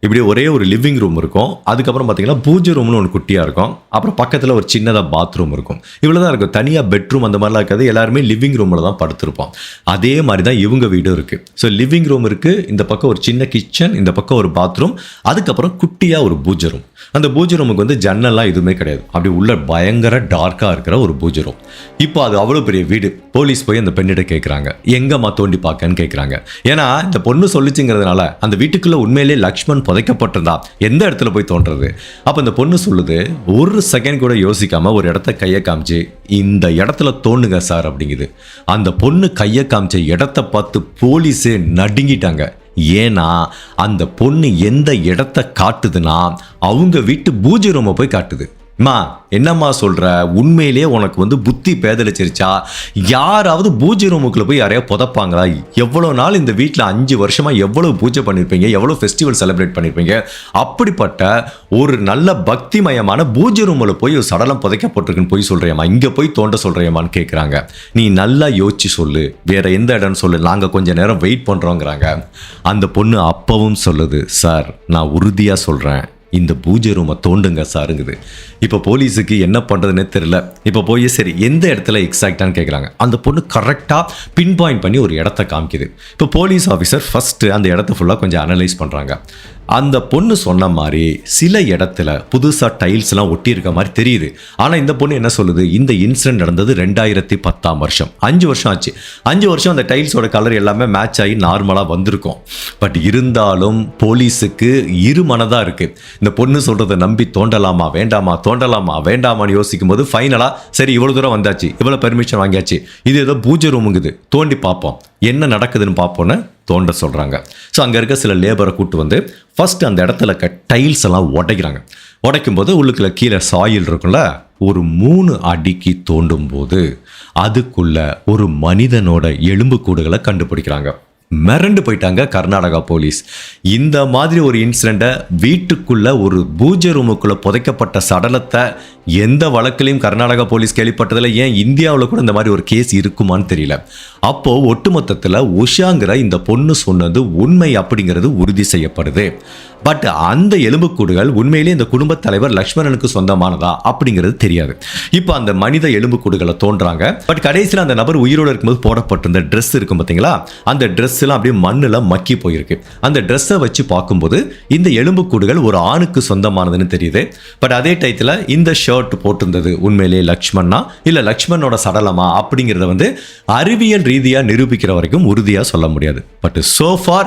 இப்படி ஒரே ஒரு லிவிங் ரூம் இருக்கும். அதுக்கப்புறம் பார்த்தீங்கன்னா பூஜை ரூம்னு ஒன்று குட்டியாக இருக்கும். அப்புறம் பக்கத்தில் ஒரு சின்னதாக பாத்ரூம் இருக்கும். இவ்வளோ தான் இருக்கும். தனியாக பெட்ரூம் அந்த மாதிரிலாம் இருக்காது. எல்லாருமே லிவிங் ரூமில் தான் படுத்திருப்போம். அதே மாதிரி தான் இவங்க வீடும் இருக்குது. ஸோ லிவிங் ரூம் இருக்குது, இந்த பக்கம் ஒரு சின்ன கிச்சன், இந்த பக்கம் ஒரு பாத்ரூம், அதுக்கப்புறம் குட்டியாக ஒரு பூஜை ரூம். அந்த பூஜை ரூமுக்கு வந்து ஜன்னல்லாம் எதுவுமே கிடையாது. அப்படி உள்ள பயங்கர டார்க்காக இருக்கிற ஒரு பூஜை ரூம். இப்போ அது அவ்வளோ பெரிய வீடு. போலீஸ் போய் அந்த பெண்ணிட்ட கேட்குறாங்க, எங்கம்மா தோண்டி பார்க்கன்னு கேட்குறாங்க. ஏன்னா இந்த பொண்ணு சொல்லிச்சுங்கிறதுனால அந்த வீட்டுக்குள்ளே உண்மையிலேயே லக்ஷ்மண் புதைக்கப்பட்டிருந்தா எந்த இடத்துல போய் தோன்றது? அப்போ இந்த பொண்ணு சொல்லுது, ஒரு செகண்ட் கூட யோசிக்காம ஒரு இடத்த கையை காமிச்சு, இந்த இடத்துல தோண்டுங்க சார் அப்படிங்குது. அந்த பொண்ணு கையை காமிச்ச இடத்த பார்த்து போலீஸே நடுங்கிட்டாங்க. ஏன்னா அந்த பொண்ணு எந்த இடத்த காட்டுதுன்னா அவங்க வீட்டு பூஜை ரூமை போய் காட்டுது. மா என்னம்மா சொல்ற, உண்மையிலேயே உனக்கு வந்து புத்தி பேதலிச்சிருச்சா? யாராவது பூஜை ரூமுக்குள்ள போய் யாரையா புதைப்பாங்களா? எவ்வளோ நாள் இந்த வீட்டில் 5 வருஷமா எவ்வளோ பூஜை பண்ணியிருப்பீங்க, எவ்வளோ ஃபெஸ்டிவல் செலிப்ரேட் பண்ணியிருப்பீங்க. அப்படிப்பட்ட ஒரு நல்ல பக்திமயமான பூஜை ரூமில் போய் ஒரு சடலம் புதைக்கப்பட்டிருக்குன்னு போய் சொல்றியம்மா, இங்கே போய் தோண்ட சொல்றியம்மான்னு கேட்குறாங்க. நீ நல்லா யோசிச்சு சொல்லு, வேற எந்த இடம்னு சொல்லு, நாங்கள் கொஞ்சம் நேரம் வெயிட் பண்ணுறோங்கிறாங்க. அந்த பொண்ணு அப்பவும் சொல்லுது, சார் நான் உறுதியாக சொல்கிறேன், இந்த பூஜை ரூமை தோண்டுங்க சாருங்குது. இப்போ போலீஸுக்கு என்ன பண்ணுறதுன்னே தெரியல. இப்போ போய் சரி எந்த இடத்துல எக்ஸாக்டான்னு கேட்குறாங்க. அந்த பொண்ணு கரெக்டாக பின் பாயிண்ட் பண்ணி ஒரு இடத்த காமிக்குது. இப்போ போலீஸ் ஆஃபீஸர் ஃபஸ்ட்டு அந்த இடத்த ஃபுல்லாக கொஞ்சம் அனலைஸ் பண்ணுறாங்க. அந்த பொண்ணு சொன்ன மாதிரி சில இடத்துல புதுசாக டைல்ஸ்லாம் ஒட்டியிருக்க மாதிரி தெரியுது. ஆனால் இந்த பொண்ணு என்ன சொல்லுது, இந்த இன்சிடென்ட் நடந்தது 2010 வருஷம், 5 வருஷம் ஆச்சு. 5 வருஷம் அந்த டைல்ஸோட கலர் எல்லாமே மேட்ச் ஆகி நார்மலாக வந்திருக்கும். பட் இருந்தாலும் போலீஸுக்கு இரு மனதாக இருக்குது. இந்த பொண்ணு சொல்கிறத நம்பி தோண்டலாமா வேண்டாமான்னு யோசிக்கும் போது ஃபைனலாக சரி இவ்வளோ தூரம் வந்தாச்சு, இவ்வளோ பெர்மிஷன் வாங்கியாச்சு, இது ஏதோ பூஜை ரூமுங்குது, தோண்டி பார்ப்போம் என்ன நடக்குதுன்னு பார்ப்போன்னு தோண்ட சொல்கிறாங்க. ஸோ அங்கே இருக்க சில லேபரை கூப்பிட்டு வந்து ஃபஸ்ட்டு அந்த இடத்துல டைல்ஸ் எல்லாம் உடைக்கிறாங்க. உடைக்கும் போது உள்ளுக்குள்ள கீழே சாயில் இருக்கும்ல, ஒரு 3 அடிக்கு தோண்டும் போது அதுக்குள்ள ஒரு மனிதனோட எலும்புக்கூடுகளை கண்டுபிடிக்கிறாங்க. மிரண்டு போயிட்டாங்க கர்நாடகா போலீஸ். இந்த மாதிரி ஒரு இன்சிடெண்ட்டை, வீட்டுக்குள்ள ஒரு பூஜை ரூமுக்குள்ள புதைக்கப்பட்ட சடலத்தை எந்த வழக்கிலையும் கர்நாடகா போலீஸ் கேள்விப்பட்டதில்லை. ஏன் இந்தியாவில் கூட இந்த மாதிரி ஒரு கேஸ் இருக்குமான்னு தெரியல. அப்போ ஒட்டுமொத்தத்தில் உஷாங்கிற இந்த பொண்ணு சொன்னது உண்மை அப்படிங்கிறது உறுதி செய்யப்படுது. பட் அந்த எலும்புக்கூடுகள் உண்மையிலேயே இந்த குடும்பத் தலைவர் லக்ஷ்மணனுக்கு சொந்தமானதா அப்படிங்கிறது தெரியாது. இப்போ அந்த மனித எலும்புக்கூடுகளை தோன்றாங்க. பட் கடைசியில் அந்த நபர் உயிரோடு இருக்கும்போது போடப்பட்டிருந்த ட்ரெஸ் இருக்கும் பார்த்தீங்களா, அந்த ட்ரெஸ் எல்லாம் அப்படியே மண்ணில் மக்கி போயிருக்கு. அந்த ட்ரெஸ்ஸை வச்சு பார்க்கும்போது இந்த எலும்புக்கூடுகள் ஒரு ஆணுக்கு சொந்தமானதுன்னு தெரியுது. பட் அதே டயத்தில் இந்த ஷர்ட் போட்டிருந்தது உண்மையிலேயே லக்ஷ்மணா இல்லை லக்ஷ்மணோட சடலமா அப்படிங்கிறத அறிவியல் ரீதியாக நிரூபிக்கிற வரைக்கும் உறுதியாக சொல்ல முடியாது. பட் so far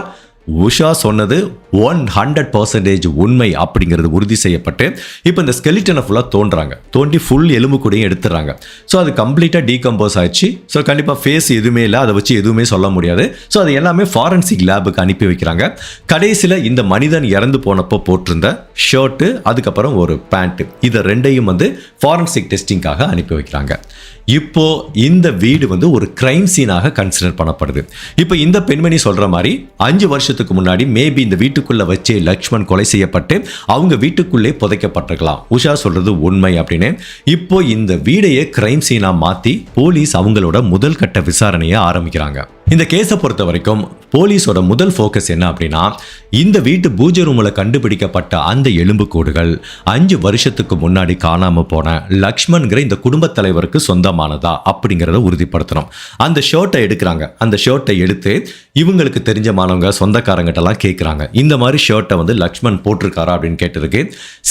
உஷா சொன்னது 100% உண்மை அப்படிங்கிறது உறுதி செய்யப்பட்டு இப்போ இந்த ஸ்கெலிட்டனை ஃபுல்லாக தோண்டி ஃபுல் எலும்பு கூடையும் எடுத்துடுறாங்க. ஸோ அது கம்ப்ளீட்டாக டீகம்போஸ் ஆயிடுச்சு. ஸோ கண்டிப்பாக ஃபேஸ் எதுவுமே இல்லை, அதை வச்சு எதுவுமே சொல்ல முடியாது. ஸோ அது எல்லாமே ஃபாரன்சிக் லேபுக்கு அனுப்பி வைக்கிறாங்க. கடைசியில் இந்த மனிதன் இறந்து போனப்போ போட்டிருந்த ஷர்ட்டு, அதுக்கப்புறம் ஒரு பேண்ட்டு, இதை ரெண்டையும் ஃபாரன்சிக் டெஸ்டிங்காக அனுப்பி வைக்கிறாங்க. இப்போ இந்த வீடு ஒரு கிரைம் சீனாக கன்சிடர் பண்ணப்படுது. இப்போ இந்த பெண்மணி சொல்ற மாதிரி 5 வருஷத்துக்கு முன்னாடி மேபி இந்த வீட்டுக்குள்ள வச்சே லக்ஷ்மண் கொலை செய்யப்பட்டு அவங்க வீட்டுக்குள்ளே புதைக்கப்பட்டிருக்கலாம். உஷா சொல்றது உண்மை அப்படின்னு இப்போ இந்த வீடையே கிரைம் சீனா மாத்தி போலீஸ் அவங்களோட முதல் கட்ட விசாரணையை ஆரம்பிக்கிறாங்க. இந்த கேஸை பொறுத்த வரைக்கும் போலீஸோட முதல் ஃபோக்கஸ் என்ன அப்படின்னா, இந்த வீட்டு பூஜை ரூமில் கண்டுபிடிக்கப்பட்ட அந்த எலும்புக்கூடுகள் 5 வருஷத்துக்கு முன்னாடி காணாம போன லக்ஷ்மண்கிற இந்த குடும்பத் தலைவருக்கு சொந்தமானதா அப்படிங்கிறத உறுதிப்படுத்தணும். அந்த ஷர்ட்டை எடுக்கிறாங்க. அந்த ஷர்ட்டை எடுத்து இவங்களுக்கு தெரிஞ்ச மாணவங்க சொந்தக்காரங்கிட்டலாம் கேட்குறாங்க, இந்த மாதிரி ஷர்ட்டை லக்ஷ்மண் போட்டிருக்காரா அப்படின்னு கேட்டதுக்கு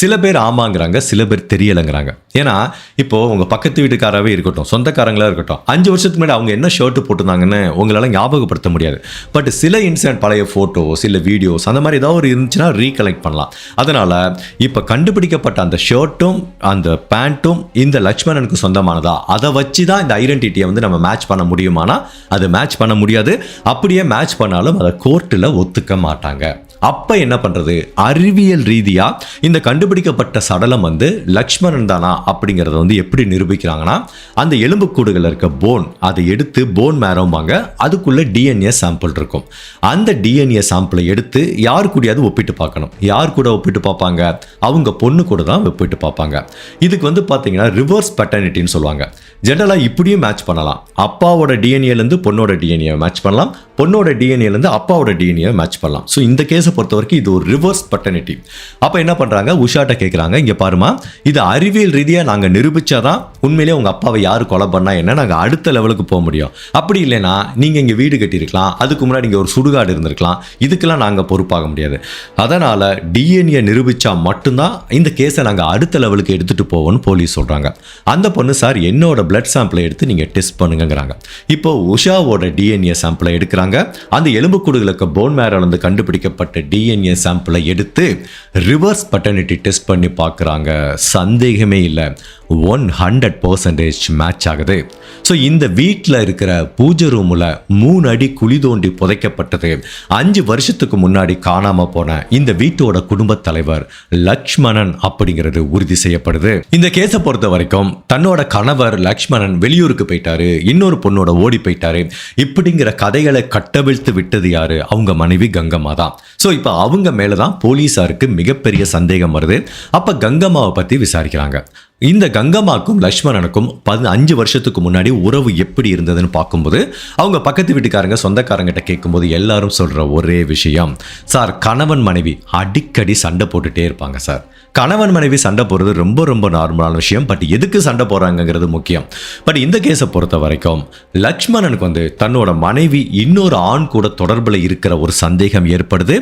சில பேர் ஆமாங்கிறாங்க, சில பேர் தெரியலைங்கிறாங்க. ஏன்னா இப்போ உங்க பக்கத்து வீட்டுக்காராவே இருக்கட்டும், சொந்தக்காரங்களா இருக்கட்டும், 5 வருஷத்துக்கு முன்னாடி அவங்க என்ன ஷர்ட் போட்டிருந்தாங்கன்னு உங்களால ஞாபகப்படுத்த முடியாது. பட் சில இன்சிடென்ட், பழைய போட்டோஸ் இல்லை வீடியோஸ் அந்த மாதிரி ஏதாவது ஒரு இருந்துச்சுன்னா ரீகலெக்ட் பண்ணலாம். அதனால இப்போ கண்டுபிடிக்கப்பட்ட அந்த ஷர்ட்டும் அந்த பேண்ட்டும் இந்த லக்ஷ்மணனுக்கு சொந்தமானதா, அதை வச்சு தான் இந்த ஐடென்டிட்டியை நம்ம மேட்ச் பண்ண முடியுமானா அது மேட்ச் பண்ண முடியாது. அப்படியே மேட்ச் பண்ணாலும் அதை கோர்ட்டில் ஒத்துக்க மாட்டாங்க. அப்ப என்ன பண்றது? அறிவியல் ரீதியா இந்த கண்டுபிடிக்கப்பட்ட சடலம் லக்ஷ்மணன் தானா அப்படிங்கறத எப்படி நிரூபிக்கிறாங்கன்னா, அந்த எலும்புக்கூடுகள் இருக்க போன் அதை எடுத்து போன் மேரோம்பாங்க, அதுக்குள்ள டிஎன்ஏ சாம்பிள் இருக்கும். அந்த டிஎன்ஏ சாம்பிளை எடுத்து யார் கூடயாவது ஒப்பிட்டு பார்க்கணும். யார் கூட ஒப்பிட்டு பார்ப்பாங்க? அவங்க பொண்ணு கூட தான் ஒப்பிட்டு பார்ப்பாங்க. இதுக்கு பாத்தீங்கன்னா ரிவர்ஸ் பேட்டர்னிட்டின்னு சொல்லுவாங்க. ஜெனரலா இப்படியும் மேட்ச் பண்ணலாம். அப்பாவோட டிஎன்ஏலேருந்து பொண்ணோட டிஎன்ஏ மேட்ச் பண்ணலாம், பொண்ணோட டிஎன்ஏலேருந்து அப்பாவோட டிஎன்ஏ மேட்ச் பண்ணலாம். ஸோ இந்த கேஸை பொறுத்த வரைக்கும் இது ஒரு ரிவர்ஸ் பட்டர்னிட்டி. அப்போ என்ன பண்ணுறாங்க, உஷாட்ட கேட்குறாங்க, இங்கே பாருமா, இது அறிவியல் ரீதியாக நாங்கள் நிரூபித்தாதான் உண்மையிலேயே உங்கள் அப்பாவை யார் கொலை பண்ணா என்ன நாங்கள் அடுத்த லெவலுக்கு போக முடியும். அப்படி இல்லைன்னா நீங்கள் இங்கே வீடு கட்டியிருக்கலாம், அதுக்கு முன்னாடி இங்கே ஒரு சுடுகாடு இருந்திருக்கலாம், இதுக்கெல்லாம் நாங்கள் பொறுப்பாக முடியாது. அதனால் டிஎன்ஏ நிரூபித்தா மட்டும்தான் இந்த கேஸை நாங்கள் அடுத்த லெவலுக்கு எடுத்துகிட்டு போவோம்னு போலீஸ் சொல்கிறாங்க. அந்த பொண்ணு, சார் என்னோட பிளட் சாம்பிளை எடுத்து நீங்கள் டெஸ்ட் பண்ணுங்கிறாங்க. இப்போ உஷாவோட டிஎன்ஏ சாம்பிளை எடுக்கிறாங்க. அந்த எலும்புக்கூடுகளுக்கு போன் மேரோல கண்டுபிடிக்கப்பட்ட டிஎன்ஏ சாம்பிளை எடுத்து ரிவர்ஸ் பட்டர்னிட்டி டெஸ்ட் பண்ணி பார்க்குறாங்க. சந்தேகமே இல்லை, 100% மேட்ச் ஆகுது. ஸோ இந்த வீட்டில் இருக்கிற பூஜை ரூமில் 3 அடி குழி தோண்டி புதைக்கப்பட்டது 5 வருஷத்துக்கு முன்னாடி காணாம போன இந்த வீட்டோட குடும்பத் தலைவர் லக்ஷ்மணன் அப்படிங்கிறது உறுதி செய்யப்படுது. இந்த கேஸை பொறுத்த வரைக்கும் தன்னோட கணவர் லக்ஷ்மணன் வெளியூருக்கு போயிட்டாரு, இன்னொரு பொண்ணோட ஓடி போயிட்டாரு, இப்படிங்கிற கதைகளை கட்டவிழ்த்து விட்டது யாரு? அவங்க மனைவி கங்கம்மா தான். ஸோ இப்போ அவங்க மேலே தான் போலீஸாருக்கு மிகப்பெரிய சந்தேகம் வருது. அப்போ கங்கம்மாவை பற்றி விசாரிக்கிறாங்க. இந்த கங்கம்மாக்கும் லக்ஷ்மணனுக்கும் 15 வருஷத்துக்கு முன்னாடி உறவு எப்படி இருந்ததுன்னு பார்க்கும்போது அவங்க பக்கத்து வீட்டுக்காரங்க சொந்தக்காரங்கிட்ட கேட்கும்போது எல்லாரும் சொல்கிற ஒரே விஷயம், சார் கணவன் மனைவி அடிக்கடி சண்டை போட்டுகிட்டே இருப்பாங்க சார். கணவன் மனைவி சண்டை போடுறது ரொம்ப ரொம்ப நார்மலான விஷயம். பட் எதுக்கு சண்டை போடுறாங்கிறது முக்கியம். பட் இந்த கேஸை பொறுத்த வரைக்கும் லக்ஷ்மணனுக்கு தன்னோட மனைவி இன்னொரு ஆண் கூட தொடர்பில் இருக்கிற ஒரு சந்தேகம் ஏற்படுது.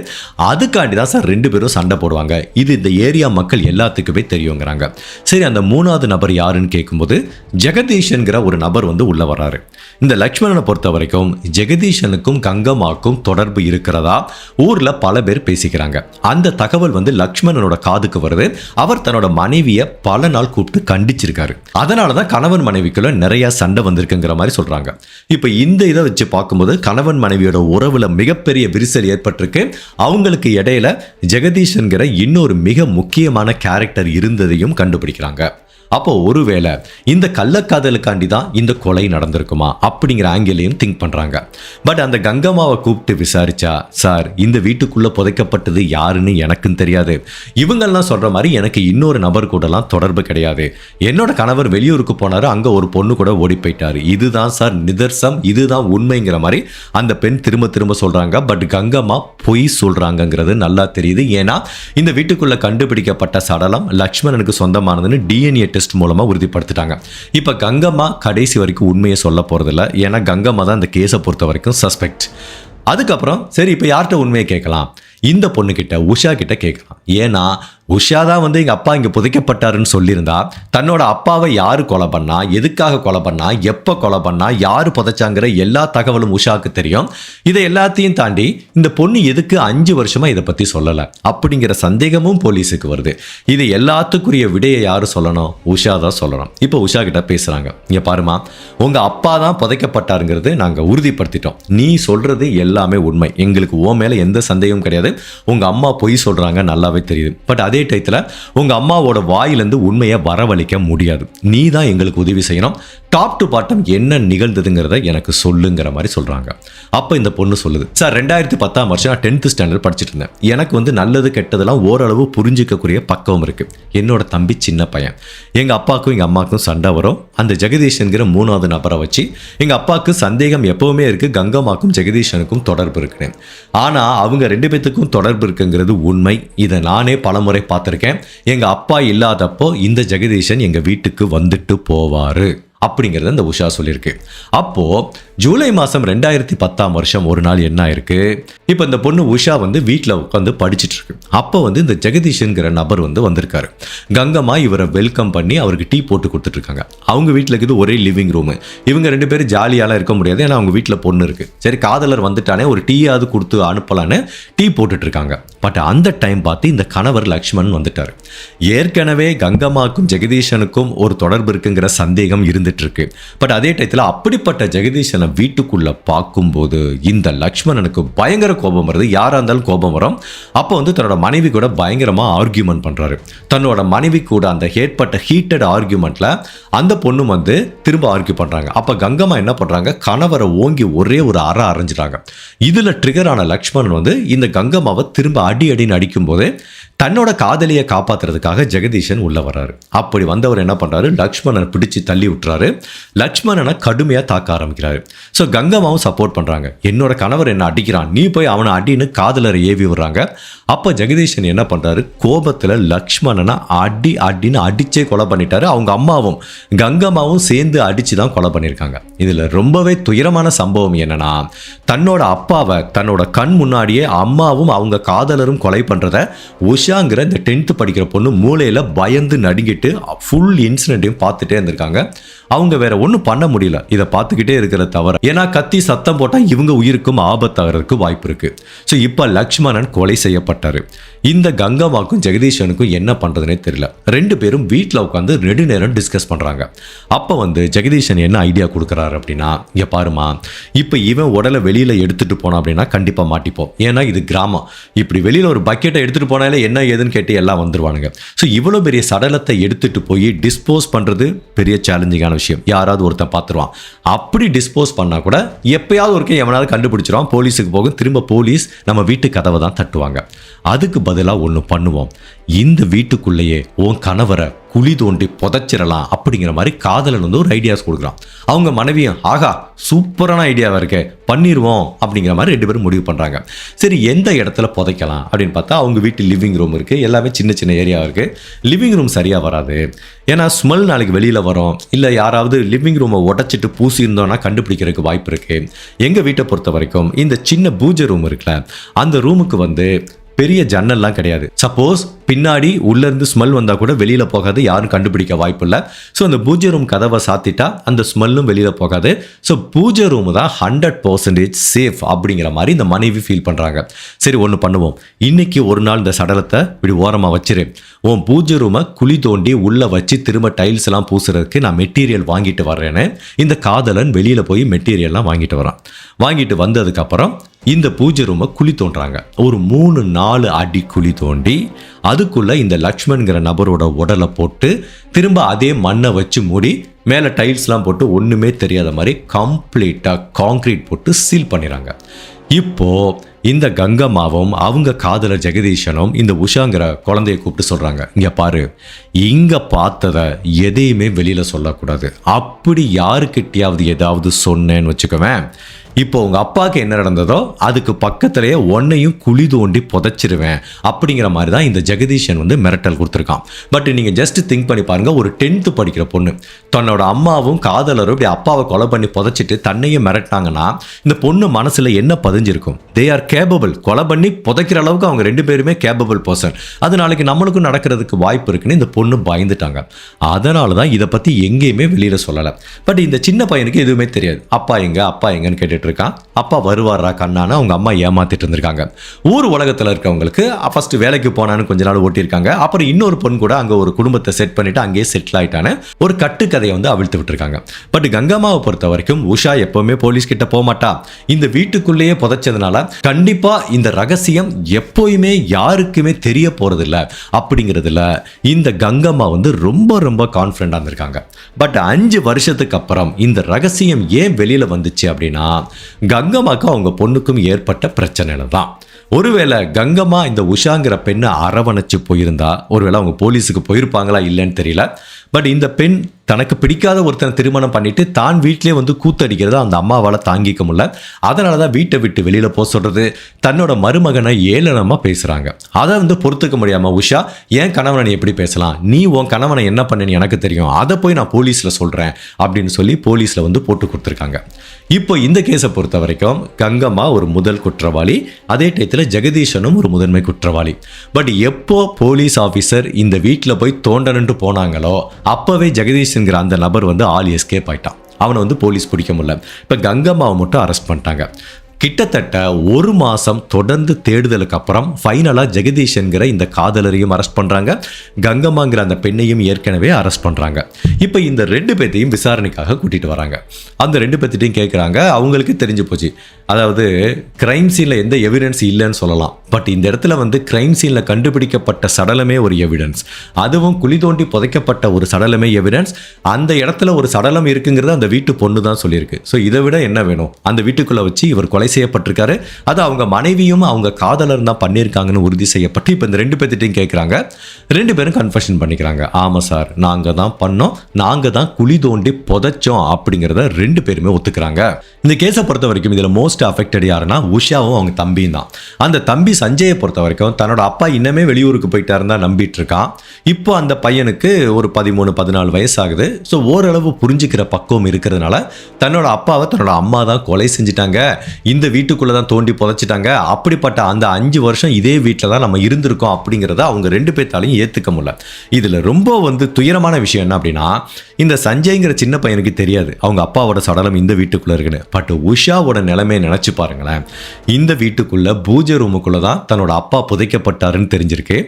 அதுக்காண்டி தான் சார் 2 பேரும் சண்டை போடுவாங்க. இது இந்த ஏரியா மக்கள் எல்லாத்துக்குமே தெரியுங்கிறாங்க. சரி, அந்த 3வது நபர் யாருன்னு கேட்கும்போது ஜெகதீஷன்கிற ஒரு நபர் உள்ள வராரு. இந்த லக்ஷ்மணனை பொறுத்த வரைக்கும் ஜெகதீஷனுக்கும் கங்கம்மாக்கும் தொடர்பு இருக்கிறதா ஊர்ல பல பேர் பேசிக்கிறாங்க. அந்த தகவல் லக்ஷ்மணனோட காதுக்கு வருது. அவர் தன்னோட மனைவியை பல நாள் கூப்பிட்டு கண்டிச்சிருக்காரு. அதனாலதான் கணவன் மனைவிக்குள்ள நிறைய சண்டை வந்திருக்குங்கிற மாதிரி சொல்றாங்க. இப்ப இந்த இதை வச்சு பார்க்கும்போது கணவன் மனைவியோட உறவுல மிகப்பெரிய விரிசல் ஏற்பட்டிருக்கு. அவங்களுக்கு இடையில ஜெகதீஷன்கிற இன்னொரு மிக முக்கியமான கேரக்டர் இருந்ததையும் கண்டுபிடிக்கிறாங்க. அப்போ ஒருவேளை இந்த கள்ளக்காதலுக்காண்டி தான் இந்த கொலை நடந்திருக்குமா அப்படிங்கிற ஆங்கிலையும் திங்க் பண்றாங்க. பட் அந்த கங்கம்மாவை கூப்பிட்டு விசாரிச்சா, சார் இந்த வீட்டுக்குள்ள புதைக்கப்பட்டது யாருன்னு எனக்கும் தெரியாது, இவங்கெல்லாம் சொல்ற மாதிரி எனக்கு இன்னொரு நபர் கூடலாம் தொடர்பு கிடையாது, என்னோட கணவர் வெளியூருக்கு போனாரு, அங்க ஒரு பொண்ணு கூட ஓடி போயிட்டாரு, இதுதான் சார் நிதர்சம், இதுதான் உண்மைங்கிற மாதிரி அந்த பெண் திரும்ப திரும்ப சொல்றாங்க. பட் கங்கம்மா பொய் சொல்றாங்கிறது நல்லா தெரியுது. ஏன்னா இந்த வீட்டுக்குள்ள கண்டுபிடிக்கப்பட்ட சடலம் லக்ஷ்மணனுக்கு சொந்தமானதுன்னு டிஎன்ஏ டெஸ்ட் மூலமா உறுதிப்படுத்திட்டாங்க. இப்ப கங்கம்மா கடைசி வரைக்கும் உண்மையை சொல்ல போறதில்ல. ஏன்னா கங்கம்மா தான் இந்த கேஸை பொறுத்த வரைக்கும் சஸ்பெக்ட். அதுக்கப்புறம் சரி இப்ப யார்கிட்ட உண்மையை கேட்கலாம், இந்த பொண்ணு கிட்ட உஷா கிட்ட கேட்கலாம். ஏன்னா உஷா தான் எங்க அப்பா இங்க புதைக்கப்பட்டாருன்னு சொல்லியிருந்தா தன்னோட அப்பாவை யாரு கொலை பண்ணா, எதுக்காக கொலை பண்ணா, எப்ப கொலை பண்ணா, யாரு புதைச்சாங்கிற எல்லா தகவலும் உஷாக்கு தெரியும். இதை எல்லாத்தையும் தாண்டி இந்த பொண்ணு எதுக்கு 5 வருஷமா இதை பத்தி சொல்லல அப்படிங்கிற சந்தேகமும் போலீஸுக்கு வருது. இது எல்லாத்துக்குரிய விடையை யாரு சொல்லணும், உஷா தான் சொல்லணும். இப்போ உஷா கிட்ட பேசுறாங்க. இங்க பாருமா, உங்க அப்பா தான் புதைக்கப்பட்டாருங்கிறது நாங்க உறுதிப்படுத்திட்டோம், நீ சொல்றது எல்லாமே உண்மை, எங்களுக்கு ஓ மேல எந்த சந்தேகமும் கிடையாது, உங்க அம்மா பொய் சொல்றாங்க நல்லாவே தெரியுது. பட் அதே டயத்துல உங்க அம்மாவோட வாயிலிருந்து உண்மையை வரவழைக்க முடியாது, நீ தான் எங்களுக்கு உதவி செய்யணும், டாப் டு பாட்டம் என்ன நிகழ்ந்ததுங்கிறத எனக்கு சொல்லுங்கிற மாதிரி சொல்றாங்க. அப்ப இந்த பொண்ணு சொல்லுது, சார் 2010ஆம் வருஷம் நான் 10th ஸ்டாண்டர்ட் படிச்சுட்டு இருந்தேன், எனக்கு நல்லது கெட்டதெல்லாம் ஓரளவு புரிஞ்சிக்கக்கூடிய பக்குவம் இருக்கு. என்னோட தம்பி சின்ன பையன், எங்க அப்பாவுக்கும் எங்க அம்மாவுக்கும் சண்டை வரும். அந்த ஜெகதீஷன்கிற 3வது நபரை வச்சு எங்க அப்பாவுக்கு சந்தேகம் எப்பவுமே இருக்கு, கங்கம்மாக்கும் ஜெகதீஷனுக்கும் தொடர்பு இருக்கு. ஆனா அவங்க 2 பேத்துக்கும் தொடர்பு இருக்குங்கிறது உண்மை. இதை நானே பலமுறை பார்த்திருக்கேன். எங்க அப்பா இல்லாதப்போ இந்த ஜெகதீஷன் எங்க வீட்டுக்கு வந்துட்டு போவாரு அப்படிங்கிறத இந்த உஷா சொல்லியிருக்கு. அப்போ ஜூலை மாதம் 2010ஆம் வருஷம் ஒரு நாள் என்ன ஆயிருக்கு, இப்போ இந்த பொண்ணு உஷா வீட்டில் உட்காந்து படிச்சுட்டு இருக்கு. அப்போ இந்த ஜெகதீஷன்கிற நபர் வந்திருக்காரு. கங்கம்மா இவரை வெல்கம் பண்ணி அவருக்கு டீ போட்டு கொடுத்துட்டு இருக்காங்க. அவங்க வீட்டில் இருக்குது ஒரே லிவிங் ரூமு. இவங்க 2 பேரும் ஜாலியாலாம் இருக்க முடியாது, ஏன்னா அவங்க வீட்டில் பொண்ணு இருக்கு. சரி காதலர் வந்துட்டானே ஒரு டீயாவது கொடுத்து அனுப்பலான்னு டீ போட்டுட்டு இருக்காங்க. பட் அந்த டைம் பார்த்து இந்த கணவர் லக்ஷ்மணன் வந்துட்டாரு. ஏற்கனவே கங்கம்மாக்கும் ஜெகதீஷனுக்கும் ஒரு தொடர்பு இருக்குங்கிற சந்தேகம் இருந்துட்டு இருக்கு. பட் அதே டயத்தில் அப்படிப்பட்ட ஜெகதீஷனை வீட்டுக்குள்ள பார்க்கும்போது இந்த லக்ஷ்மணனுக்கு பயங்கர கோபம் வருது. யாரா இருந்தாலும் கோபம் வரும். அப்போ தன்னோட மனைவி கூட பயங்கரமா ஆர்கியூமெண்ட் பண்றாரு. தன்னோட மனைவி கூட அந்த ஏற்பட்ட ஹீட்டட் ஆர்கியூமெண்ட்ல அந்த பொண்ணு திரும்ப ஆர்கியூ பண்றாங்க. அப்ப கங்கம்மா என்ன பண்றாங்க, கணவரை ஓங்கி ஒரே ஒரு அறை அரைஞ்சிட்டாங்க. இதுல ட்ரிகர் ஆன லக்ஷ்மணன் இந்த கங்கம்மாவை திரும்ப அடின்னு அடிக்கும் போது தன்னோட காதலியை காப்பாத்துறதுக்காக ஜெகதீஷன் உள்ள வர்றாரு. அப்படி வந்தவர் என்ன பண்றாரு, லக்ஷ்மணனை பிடிச்சு தள்ளி விட்டுறாரு. லக்ஷ்மணனை கடுமையா தாக்க ஆரம்பிக்கிறாரு. ஸோ கங்கம்மாவும் சப்போர்ட் பண்றாங்க, என்னோட கணவர் என்ன அடிக்கிறான், நீ போய் அவனை அடின்னு காதலரை ஏவி விடுறாங்க. அப்ப ஜெகதீஷன் என்ன பண்றாரு, கோபத்துல லக்ஷ்மணனை அடின்னு அடிச்சே கொலை பண்ணிட்டாரு. அவங்க அம்மாவும் கங்கம்மாவும் சேர்ந்து அடிச்சுதான் கொலை பண்ணியிருக்காங்க. இதுல ரொம்பவே துயரமான சம்பவம் என்னன்னா, தன்னோட அப்பாவை தன்னோட கண் முன்னாடியே அம்மாவும் அவங்க காதலரும் கொலை பண்றத உஷாங்கிற இந்த 10th படிக்கிற பொண்ணு மூளையில பயந்து நடுங்கிட்டு ஃபுல் இன்சிடென்ட்டையும் பார்த்துட்டே இருந்திருக்காங்க. அவங்க வேற ஒன்றும் பண்ண முடியல, இதை பார்த்துக்கிட்டே இருக்கிற தவிர. ஏன்னா கத்தி சத்தம் போட்டால் இவங்க உயிருக்கும் ஆபத்தாகிறதுக்கு வாய்ப்பு இருக்கு. ஸோ இப்போ லக்ஷ்மணன் கொலை செய்யப்பட்டாரு. இந்த கங்கம்மாக்கும் ஜெகதீஷனுக்கும் என்ன பண்றதுனே தெரியல. 2 பேரும் வீட்டில் உட்காந்து நெடுநேரம் டிஸ்கஸ் பண்றாங்க. அப்போ ஜெகதீஷன் என்ன ஐடியா கொடுக்குறாரு அப்படின்னா, இங்க பாருமா, இப்போ இவன் உடலை வெளியில எடுத்துட்டு போனா அப்படின்னா கண்டிப்பா மாட்டிப்போம். ஏன்னா இது கிராமம், இப்படி வெளியில ஒரு பக்கெட்டை எடுத்துட்டு போனாலே என்ன ஏதுன்னு கேட்டு எல்லாம் வந்துருவானுங்க. ஸோ இவ்வளோ பெரிய சடலத்தை எடுத்துட்டு போய் டிஸ்போஸ் பண்றது பெரிய சேலஞ்சிங்கான விஷயம். யாராவது ஒருத்தன் பார்த்துருவான். அப்படி டிஸ்போஸ் பண்ணா கூட எப்பயாவது ஒருக்கே எவனாவது கண்டுபிடிச்சிருவான், போலீஸுக்கு போகும். திரும்ப போலீஸ் நம்ம வீட்டு கதவை தான் தட்டுவாங்க. அதுக்கு பதிலாக ஒன்று பண்ணுவோம், இந்த வீட்டுக்குள்ளேயே உன் கணவரை குழி தோண்டி புதைச்சிடலாம் அப்படிங்கிற மாதிரி காதலன் ஒரு ஐடியாஸ் கொடுக்குறான். அவங்க மனைவியும் ஆகா சூப்பரான ஐடியாவாக இருக்கே பண்ணிடுவோம் அப்படிங்கிற மாதிரி 2 பேரும் முடிவு பண்ணுறாங்க. சரி எந்த இடத்துல புதைக்கலாம் அப்படின்னு பார்த்தா அவங்க வீட்டு லிவிங் ரூம் இருக்குது. எல்லாமே சின்ன சின்ன ஏரியா இருக்குது. லிவிங் ரூம் சரியாக வராது, ஏன்னா ஸ்மெல் நாளைக்கு வெளியில் வரும். இல்லை யாராவது லிவிங் ரூமை உடச்சிட்டு பூசியிருந்தோன்னா கண்டுபிடிக்கிறதுக்கு வாய்ப்பு இருக்குது. எங்கள் வீட்டை பொறுத்த வரைக்கும் இந்த சின்ன பூஜை ரூம் இருக்குல்ல, அந்த ரூமுக்கு பெரிய ஜன்னல்லாம் கிடையாது. சப்போஸ் பின்னாடி உள்ள இருந்து ஸ்மெல் வந்தா கூட வெளியில போகாது, யாரும் கண்டுபிடிக்க வாய்ப்பு இல்லை. ஸோ அந்த பூஜை ரூம் கதவை சாத்திட்டா அந்த ஸ்மெல்லும் வெளியில போகாது. ஸோ பூஜை ரூம் தான் 100% சேஃப் அப்படிங்கிற மாதிரி இந்த மனைவி ஃபீல் பண்றாங்க. சரி, ஒன்று பண்ணுவோம், இன்னைக்கு ஒரு நாள் இந்த சடலத்தை இப்படி ஓரமாக வச்சிரு, உன் பூஜை ரூமை குழி தோண்டி உள்ள வச்சு திரும்ப டைல்ஸ் எல்லாம் பூசுறதுக்கு நான் மெட்டீரியல் வாங்கிட்டு வர்றேன்னு இந்த காதலன் வெளியில போய் மெட்டீரியல்லாம் வாங்கிட்டு வரான். வாங்கிட்டு வந்ததுக்கு அப்புறம் இந்த பூஜை ரூமை குழி தோன்றாங்க. ஒரு 3-4 அடி குழி தோண்டி அதுக்குள்ள இந்த லக்ஷ்மண்கிற நபரோட உடலை போட்டு திரும்ப அதே மண்ணை வச்சு மூடி மேலே டைல்ஸ்லாம் போட்டு ஒன்றுமே தெரியாத மாதிரி கம்ப்ளீட்டாக காங்க்ரீட் போட்டு சீல் பண்ணிடுறாங்க. இப்போ இந்த கங்கம்மாவும் அவங்க காதலர் ஜெகதீஷனும் இந்த உஷாங்கிற குழந்தைய கூப்பிட்டு சொல்றாங்க, இங்க பாரு, இங்க பார்த்ததை எதையுமே வெளியில சொல்லக்கூடாது. அப்படி யாருக்கிட்டையாவது ஏதாவது சொன்னேன்னு வச்சுக்கவேன், இப்போ உங்க அப்பாவுக்கு என்ன நடந்ததோ அதுக்கு பக்கத்திலேயே ஒன்னையும் குழி தோண்டி புதைச்சிருவேன் அப்படிங்கிற மாதிரி தான் இந்த ஜெகதீஷன் வந்து மிரட்டல் கொடுத்துருக்கான். பட் நீங்க ஜஸ்ட் திங்க் பண்ணி பாருங்க, ஒரு 10th படிக்கிற பொண்ணு தன்னோட அம்மாவும் காதலரும் இப்படி அப்பாவை கொலை பண்ணி புதைச்சிட்டு தன்னையும் மிரட்டினாங்கன்னா இந்த பொண்ணு மனசுல என்ன பதிஞ்சிருக்கும்? தே ஆர் கேபபிள், கொலை பண்ணி புதைக்கிற அளவுக்கு அவங்க 2 பேருமே கேபபிள் பர்சன். அது நாளைக்கு நம்மளுக்கும் நடக்கிறதுக்கு வாய்ப்பு இருக்குன்னு இந்த பொண்ணு பயந்துட்டாங்க. அதனால தான் இதை பத்தி எங்கேயுமே வெளியில சொல்லலை. பட் இந்த சின்ன பையனுக்கு எதுவுமே தெரியாது. அப்பா எங்கன்னு கேட்டுட்டு இருக்கான். அப்பா வருவாரா கண்ணான்னு அவங்க அம்மா ஏமாத்திட்டு இருந்திருக்காங்க. ஊர் உலகத்தில் இருக்கவங்களுக்கு ஃபர்ஸ்ட் வேலைக்கு போனான்னு கொஞ்ச நாள் ஓட்டியிருக்காங்க. அப்புறம் இன்னொரு பொண்ணு கூட அங்கே ஒரு குடும்பத்தை செட் பண்ணிட்டு அங்கேயே செட்டில் ஆயிட்டான்னு ஒரு கட்டுக்கதையை வந்து அவிழ்த்து விட்டுருக்காங்க. பட் கங்கம்மாவை பொறுத்த வரைக்கும் உஷா எப்பவுமே போலீஸ் கிட்ட போக மாட்டா. இந்த வீட்டுக்குள்ளேயே புதைச்சதுனால கண்டிப்பா இந்த ரகசியம் எப்போயுமே யாருக்குமே தெரிய போறதில்லை அப்படிங்கிறதுல இந்த கங்கம்மா வந்து ரொம்ப ரொம்ப கான்ஃபிடண்டா இருந்திருக்காங்க. பட் 5 வருஷத்துக்கு அப்புறம் இந்த ரகசியம் ஏன் வெளியில வந்துச்சு அப்படின்னா, கங்கம்மாக்கு அவங்க பொண்ணுக்கும் ஏற்பட்ட பிரச்சனையில தான். ஒருவேளை கங்கம்மா இந்த உஷாங்கிற பெண்ணை அரவணைச்சு போயிருந்தா ஒருவேளை அவங்க போலீஸுக்கு போயிருப்பாங்களா இல்லைன்னு தெரியல. பட் இந்த பெண் தனக்கு பிடிக்காத ஒருத்தனை திருமணம் பண்ணிட்டு தான் வீட்டிலே வந்து கூத்தடிக்கிறத அந்த அம்மாவால் தாங்கிக்க முடியல. அதனால தான் வீட்டை விட்டு வெளியில் போக சொல்றது, தன்னோட மருமகனை ஏளனமாக பேசுகிறாங்க. அதை வந்து பொறுத்துக்க முடியாமல் உஷா, என் கணவனை நீ எப்படி பேசலாம், நீ உன் கணவனை என்ன பண்ணு எனக்கு தெரியும், அதை போய் நான் போலீஸில் சொல்கிறேன் அப்படின்னு சொல்லி போலீஸில் வந்து போட்டு கொடுத்துருக்காங்க. இப்போ இந்த கேஸை பொறுத்த வரைக்கும் கங்கம்மா ஒரு முதல் குற்றவாளி, அதே டயத்தில் ஜெகதீஷனும் ஒரு முதன்மை குற்றவாளி. பட் எப்போ போலீஸ் ஆஃபீஸர் இந்த வீட்டில் போய் தோண்டனுட்டு போனாங்களோ அப்போவே ஜெகதீஷன்கிற அந்த நபர் வந்து ஆல் எஸ்கேப் ஆயிட்டான். அவனை வந்து போலீஸ் பிடிக்க முடியல. இப்போ கங்கம்மாவை மட்டும் அரெஸ்ட் பண்ணிட்டாங்க. கிட்டத்தட்ட 1 மாதம் தொடர்ந்து தேடுதலுக்கு அப்புறம் ஃபைனலாக ஜெகதீஷன்கிற இந்த காதலரையும் அரெஸ்ட் பண்ணுறாங்க, கங்கம்மாங்கிற அந்த பெண்ணையும் ஏற்கனவே அரெஸ்ட் பண்ணுறாங்க. இப்போ இந்த 2 பேர்த்தையும் விசாரணைக்காக கூட்டிகிட்டு வராங்க. அந்த 2 பேர்த்திட்டையும் கேட்குறாங்க. அவங்களுக்கு தெரிஞ்சு போச்சு, அதாவது கிரைம் சீனில் எந்த எவிடன்ஸ் இல்லைன்னு சொல்லலாம். பட் இந்த இடத்துல வந்து கிரைம் சீனில் கண்டுபிடிக்கப்பட்ட சடலமே ஒரு எவிடன்ஸ், அதுவும் குழி தோண்டி புதைக்கப்பட்ட ஒரு சடலமே எவிடன்ஸ். அந்த இடத்துல ஒரு சடலம் இருக்குங்கிறது அந்த வீட்டு பொண்ணு தான் சொல்லியிருக்கு. ஸோ இதை விட என்ன வேணும்? அந்த வீட்டுக்குள்ளே வச்சு இவர் கொலை செய்யப்பட்டிருக்காரு, அது அவங்க மனைவியும் அவங்க காதலர் தான் பண்ணியிருக்காங்கன்னு உறுதி செய்யப்பட்டு இப்போ இந்த 2 பேர்த்திட்டையும் கேட்குறாங்க. 2 பேரும் கன்ஃபெஷன் பண்ணிக்கிறாங்க. ஆமாம் சார், நாங்கள் தான் பண்ணோம், நாங்கள் தான் குழி தோண்டி புதைச்சோம் அப்படிங்கிறத 2 பேருமே ஒத்துக்கிறாங்க. இந்த கேஸை பொறுத்த வரைக்கும் இதில் மோஸ்ட் அஃபெக்டட் யாருன்னா உஷாவும் அவங்க தம்பியும் தான். அந்த தம்பி சஞ்சயை பொறுத்த வரைக்கும் தன்னோட அப்பா இன்னமே வெளியூருக்கு போயிட்டாருன்னு தான் நம்பிட்டு இருக்கான். இப்போ அந்த பையனுக்கு ஒரு 13-14 வயசு ஆகுது. ஸோ ஓரளவு புரிஞ்சுக்கிற பக்குவம் இருக்கிறதுனால தன்னோட அப்பாவை தன்னோட அம்மா தான் கொலை செஞ்சுட்டாங்க, இந்த வீட்டுக்குள்ளே தான் தோண்டி புதைச்சிட்டாங்க, அப்படிப்பட்ட அந்த 5 வருஷம் இதே வீட்டில் தான் நம்ம இருந்திருக்கோம் அப்படிங்கிறத அவங்க 2 பேர்த்தாலையும் ஏற்றுக்க முடியல. இதில் ரொம்ப வந்து துயரமான விஷயம் என்ன அப்படின்னா, இந்த சஞ்சய்ங்கிற சின்ன பையனுக்கு தெரியாது அவங்க அப்பாவோட சடலம் இந்த வீட்டுக்குள்ளே இருக்குன்னு. பட் உஷாவோட நிலைமையை நினச்சி பாருங்களேன். இந்த வீட்டுக்குள்ளே பூஜை ரூமுக்குள்ளே தான் தன்னோட அப்பா புதைக்கப்பட்டாருன்னு தெரிஞ்சிருக்கு.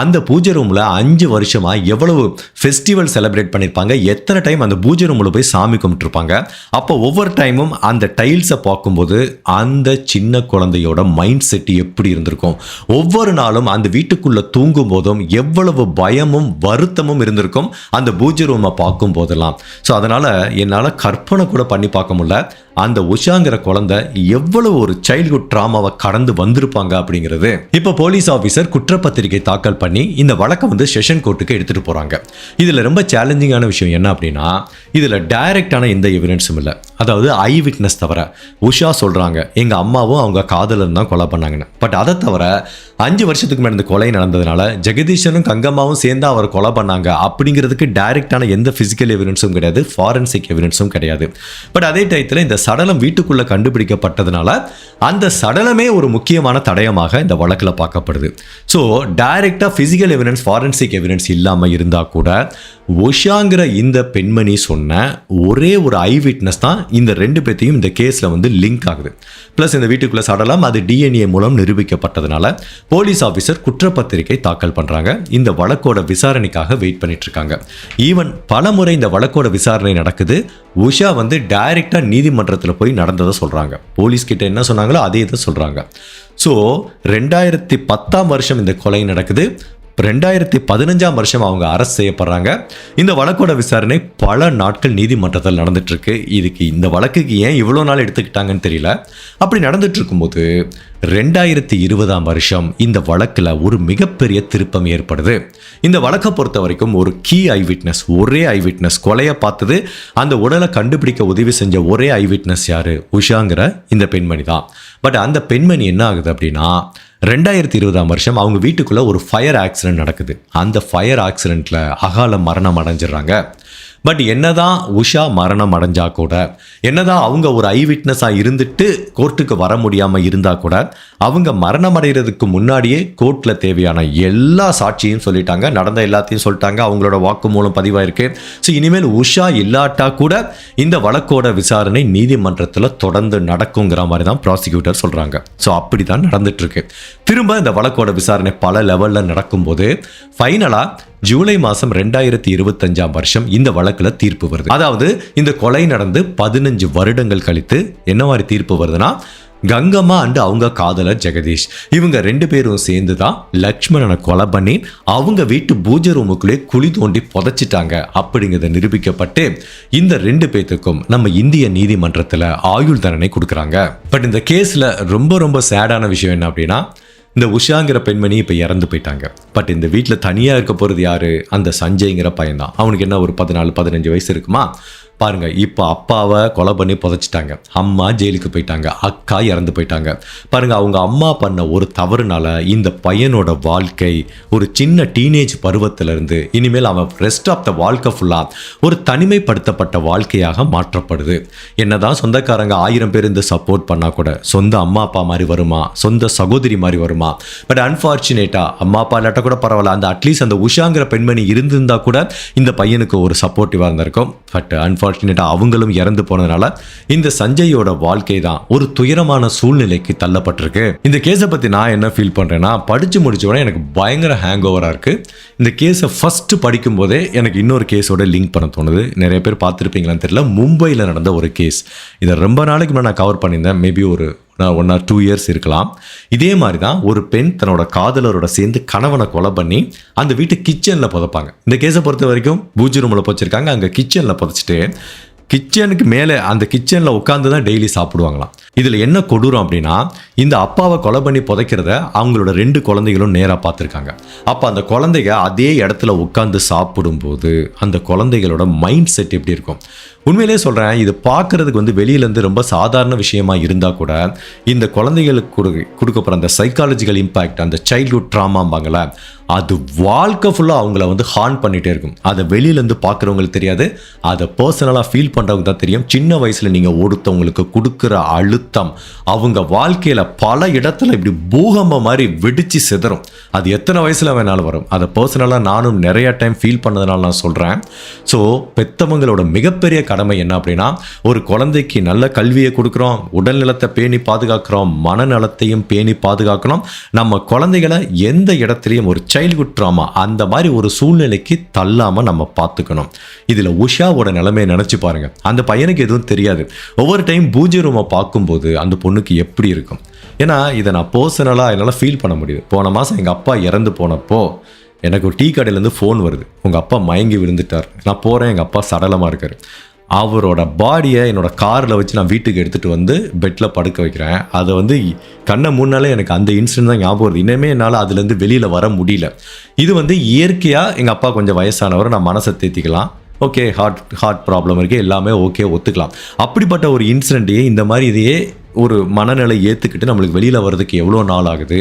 அந்த பூஜை ரூமில் 5 வருஷமாக எவ்வளவு ஃபெஸ்டிவல் செலிப்ரேட் பண்ணியிருப்பாங்க, எத்தனை டைம் அந்த பூஜை ரூமில் போய் சாமி கும்பிட்டுருப்பாங்க. அப்போ ஒவ்வொரு டைமும் அந்த டைல்ஸை பார்க்கும்போது அந்த சின்ன குழந்தையோட மைண்ட் செட் எப்படி இருந்திருக்கும், ஒவ்வொரு நாளும் அந்த வீட்டுக்குள்ள தூங்கும் போதும் எவ்வளவு பயமும் வருத்தமும் இருந்திருக்கும் அந்த பூஜை ரூமை பார்க்கும் போதெல்லாம். ஸோ அதனால என்னால் கற்பனை கூட பண்ணி பார்க்க முடியல அந்த உஷாங்கிற குழந்தை எவ்வளவு ஒரு சைல்ட்ஹுட் ட்ராமாவை கடந்து வந்திருப்பாங்க அப்படிங்கிறது. இப்போ போலீஸ் ஆஃபீஸர் குற்றப்பத்திரிகை தாக்கல் பண்ணி இந்த வழக்கை வந்து செஷன் கோர்ட்டுக்கு எடுத்துட்டு போறாங்க. இதுல ரொம்ப சேலஞ்சிங்கான விஷயம் என்ன அப்படின்னா, இதுல டைரக்டான எந்த எவிடன்ஸும் இல்லை. அதாவது ஐ விட்னஸ் தவிர உஷா சொல்றாங்க எங்க அம்மாவும் அவங்க காதலன் தான் கொலை பண்ணாங்கன்னு. பட் அதை தவிர 5 வருஷத்துக்கு மேலே இந்த கொலை நடந்ததுனால ஜெகதீஷனும் கங்கம்மாவும் சேர்ந்து அவர் கொலை பண்ணாங்க அப்படிங்கிறதுக்கு டைரக்டான எந்த பிசிக்கல் எவிடன்ஸும் கிடையாது, ஃபாரன்சிக் எவிடன்ஸும் கிடையாது. பட் அதே டயத்தில் இந்த சடலம் வீட்டுக்குள்ள கண்டுபிடிக்கப்பட்டதுனால அந்த சடலமே ஒரு முக்கியமான தடயமாக இந்த வழக்கில் பார்க்கப்படுது. ஸோ டைரக்டாக ஃபிசிக்கல் எவிடன்ஸ், ஃபாரன்சிக் எவிடன்ஸ் இல்லாமல் இருந்தால் கூட உஷாங்கிற இந்த பெண்மணி சொன்ன ஒரே ஒரு ஐ விட்னஸ் தான் இந்த ரெண்டு பேர்த்தையும் இந்த கேஸில் வந்து லிங்க் ஆகுது. ப்ளஸ் இந்த வீட்டுக்குள்ள சடலம் அது டிஎன்ஏ மூலம் நிரூபிக்கப்பட்டதுனால போலீஸ் ஆஃபீஸர் குற்றப்பத்திரிகை தாக்கல் பண்ணுறாங்க. இந்த வழக்கோட விசாரணைக்காக வெயிட் பண்ணிட்டு இருக்காங்க. ஈவன் பல முறை இந்த வழக்கோட விசாரணை நடக்குது. உஷா வந்து டைரக்டாக நீதிமன்றத்தில் போய் நடந்ததை சொல்கிறாங்க. போலீஸ் கிட்ட என்ன சொன்னாங்களோ அதே இதை சொல்கிறாங்க. ஸோ 2010 இந்த கொலை நடக்குது. 2015 அவங்க அரெஸ்ட் செய்யப்படுறாங்க. இந்த வழக்கோட விசாரணை பல நாட்கள் நீதிமன்றத்தில் நடந்துட்டு இருக்கு. இதுக்கு இந்த வழக்குக்கு ஏன் இவ்வளோ நாள் எடுத்துக்கிட்டாங்கன்னு தெரியல. அப்படி நடந்துட்டு இருக்கும்போது 2020 இந்த வழக்கில் ஒரு மிகப்பெரிய திருப்பம் ஏற்படுது. இந்த வழக்கை பொறுத்த வரைக்கும் ஒரு கீ ஐ விட்னஸ், ஒரே ஐ விட்னஸ், கொலையை பார்த்தது, அந்த உடலை கண்டுபிடிக்க உதவி செஞ்ச ஒரே ஐ விட்னஸ் யாரு? உஷாங்கிற இந்த பெண்மணி தான். பட் அந்த பெண்மணி என்ன ஆகுது அப்படின்னா 2020 அவங்க வீட்டுக்குள்ள ஒரு ஃபயர் ஆக்சிடென்ட் நடக்குது. அந்த ஃபயர் ஆக்சிடென்ட்ல அகால மரணம் அடைஞ்சிடறாங்க. பட் என்னதான் உஷா மரணம் அடைஞ்சா கூட, என்னதான் அவங்க ஒரு ஐ விட்னஸாக இருந்துட்டு கோர்ட்டுக்கு வர முடியாமல் இருந்தால் கூட, அவங்க மரணம் அடைகிறதுக்கு முன்னாடியே கோர்ட்டில் தேவையான எல்லா சாட்சியும் சொல்லிட்டாங்க, நடந்த எல்லாத்தையும் சொல்லிட்டாங்க, அவங்களோட வாக்குமூலம் பதிவாயிருக்கு. ஸோ இனிமேல் உஷா இல்லாட்டா கூட இந்த வழக்கோட விசாரணை நீதிமன்றத்தில் தொடர்ந்து நடக்குங்கிற மாதிரி தான் ப்ராசிக்யூட்டர் சொல்கிறாங்க. ஸோ அப்படி தான் நடந்துட்டுருக்கு. திரும்ப இந்த வழக்கோட விசாரணை பல லெவலில் நடக்கும்போது ஃபைனலாக ஜூலை 2025 இந்த வழக்கில் தீர்ப்பு வருது. அதாவது இந்த கொலை நடந்து 15 வருடங்கள் கழித்து என்ன மாதிரி தீர்ப்பு வருதுன்னா, கங்கம்மா அண்டு அவங்க காதலர் ஜெகதீஷ், இவங்க 2 பேரும் சேர்ந்து தான் லக்ஷ்மணனை கொலை பண்ணி அவங்க வீட்டு பூஜை ரூமுக்குள்ளே குழி தோண்டி புதைச்சிட்டாங்க அப்படிங்கிறத நிரூபிக்கப்பட்டு இந்த 2 பேத்துக்கும் நம்ம இந்திய நீதிமன்றத்தில் ஆயுள் தண்டனை கொடுக்குறாங்க. பட் இந்த கேஸில் ரொம்ப சேடான விஷயம் என்ன அப்படின்னா, இந்த உஷாங்கிற பெண்மணி இப்போ இறந்து போயிட்டாங்க. பட் இந்த வீட்டில் தனியாக இருக்க போகிறது யாரு? அந்த சஞ்சய்ங்கிற பையன் தான். அவனுக்கு என்ன ஒரு 14-15 வயசு இருக்குமா? பாருங்க, இப்போ அப்பாவை கொலை பண்ணி புதைச்சிட்டாங்க, அம்மா ஜெயிலுக்கு போயிட்டாங்க, அக்கா இறந்து போயிட்டாங்க. பாருங்க, அவங்க அம்மா பண்ண ஒரு தவறுனால இந்த பையனோட வாழ்க்கை ஒரு சின்ன டீனேஜ் பருவத்திலிருந்து இனிமேல் அவன் ரெஸ்ட் ஆஃப் த வாழ்க்கை ஃபுல்லாக ஒரு தனிமைப்படுத்தப்பட்ட வாழ்க்கையாக மாற்றப்படுது. என்னதான் சொந்தக்காரங்க 1000 பேர் இந்த சப்போர்ட் பண்ணால் கூட சொந்த அம்மா அப்பா மாதிரி வருமா? சொந்த சகோதரி மாதிரி வருமா? பட் அன்ஃபார்ச்சுனேட்டாக அம்மா அப்பா இல்லாட்ட கூட பரவாயில்ல, அந்த அட்லீஸ்ட் அந்த உஷாங்கிற பெண்மணி இருந்திருந்தா கூட இந்த பையனுக்கு ஒரு சப்போர்ட்டிவாக இருந்திருக்கும். பட் அன்ஃபார்ச்சுனேட்டாக அவங்களும் இறந்து போனதுனால இந்த சஞ்சயோட வாழ்க்கை தான் ஒரு துயரமான சூழ்நிலைக்கு தள்ளப்பட்டிருக்கு. இந்த கேஸை பற்றி நான் என்ன ஃபீல் பண்ணுறேன்னா, படித்து முடிச்ச உடனே எனக்கு பயங்கர ஹேங் ஓவராக இருக்குது. இந்த கேஸை ஃபஸ்ட்டு படிக்கும் போதே எனக்கு இன்னொரு கேஸோட லிங்க் பண்ண தோணுது. நிறைய பேர் பார்த்துருப்பீங்களான்னு தெரியல, மும்பையில் நடந்த ஒரு கேஸ். இதை ரொம்ப நாளைக்கு முன்னாடி நான் கவர் பண்ணியிருந்தேன். மேபி ஒரு 1 or 2 years இருக்கலாம். இதே மாதிரி தான் ஒரு பெண் தன்னோட காதலரோட சேர்ந்து கணவனை கொலை பண்ணி அந்த வீட்டு கிச்சனில் புதைப்பாங்க. இந்த கேஸை பொறுத்த வரைக்கும் பூஜை ரூமில் புதைச்சிருக்காங்க, அங்கே கிச்சனில் புதைச்சிட்டு கிச்சனுக்கு மேலே அந்த கிச்சனில் உட்காந்து தான் டெய்லி சாப்பிடுவாங்களாம். இதில் என்ன கொடூரம் அப்படின்னா, இந்த அப்பாவை கொலை பண்ணி புதைக்கிறத அவங்களோட 2 குழந்தைகளும் நேராக பார்த்துருக்காங்க. அப்போ அந்த குழந்தைங்க அதே இடத்துல உட்காந்து சாப்பிடும்போது அந்த குழந்தைகளோட மைண்ட் செட் எப்படி இருக்கும்? உண்மையிலே சொல்கிறேன், இது பார்க்குறதுக்கு வந்து வெளியிலேருந்து ரொம்ப சாதாரண விஷயமா இருந்தால் கூட இந்த குழந்தைகளுக்கு கொடுக்கப்படுற அந்த சைக்காலஜிக்கல் இம்பேக்ட், அந்த சைல்ட்ஹுட் ட்ராமாம்பாங்களே, அது வாழ்க்கை ஃபுல்லாக அவங்கள வந்து ஹார்ன் பண்ணிகிட்டே இருக்கும். அதை வெளியிலேருந்து பார்க்குறவங்களுக்கு தெரியாது, அதை பர்சனலாக ஃபீல் பண்ணுறவங்க தான் தெரியும். சின்ன வயசில் நீங்கள் ஒருத்தவங்களுக்கு கொடுக்குற அழுத்தம் அவங்க வாழ்க்கையில் பல இடத்துல இப்படி பூகம்பம் மாதிரி வெடிச்சு சிதறும். அது எத்தனை வயசில் வேணாலும் வரும். அதை பர்சனலாக நானும் நிறைய டைம் ஃபீல் பண்ணதுனால நான் சொல்கிறேன். ஸோ பெத்தவங்களோட மிகப்பெரிய கடமை என்ன அப்படின்னா, ஒரு குழந்தைக்கு நல்ல கல்வியை கொடுக்குறோம், உடல் நலத்தை பேணி பாதுகாக்கிறோம், மனநலத்தையும் பேணி பாதுகாக்கணும். நம்ம குழந்தைகளை எந்த இடத்துலையும் ஒரு சைல்ட்ஹுட் ட்ராமா அந்த மாதிரி ஒரு சூழ்நிலைக்கு தள்ளாமல் நம்ம பார்த்துக்கணும். இதில் உஷாவோட நிலைமையை நினச்சி பாருங்கள். அந்த பையனுக்கு எதுவும் தெரியாது. ஒவ்வொரு டைம் பூஜை ரூமை பார்க்கும்போது அந்த பொண்ணுக்கு எப்படி இருக்கும்? ஏன்னா இதை நான் பர்சனலாக என்னால் ஃபீல் பண்ண முடியுது. போன மாதம் எங்கள் அப்பா இறந்து போனப்போ எனக்கு ஒரு டீ கடையிலேருந்து ஃபோன் வருது, உங்கள் அப்பா மயங்கி விழுந்துட்டார். நான் போகிறேன், எங்கள் அப்பா சடலமாக இருக்கார். அவரோட பாடியை என்னோட காரில் வச்சு நான் வீட்டுக்கு எடுத்துகிட்டு வந்து பெட்டில் படுக்க வைக்கிறேன். அதை வந்து கண்ணை முன்னாலே எனக்கு அந்த இன்சிடென்ட் தான் ஞாபகம் வருது. இனிமேல் என்னால் அதுலேருந்து வெளியில் வர முடியல. இது வந்து இயற்கையாக எங்கள் அப்பா கொஞ்சம் வயசானவர், நான் மனசை தேத்திக்கலாம், ஓகே, ஹார்ட் ப்ராப்ளம் இருக்குது, எல்லாமே ஓகே, ஒத்துக்கலாம். அப்படிப்பட்ட ஒரு இன்சிடென்ட்டையே இந்த மாதிரி இதையே ஒரு மனநிலை ஏற்றுக்கிட்டு நம்மளுக்கு வெளியில் வர்றதுக்கு எவ்வளோ நாள் ஆகுது.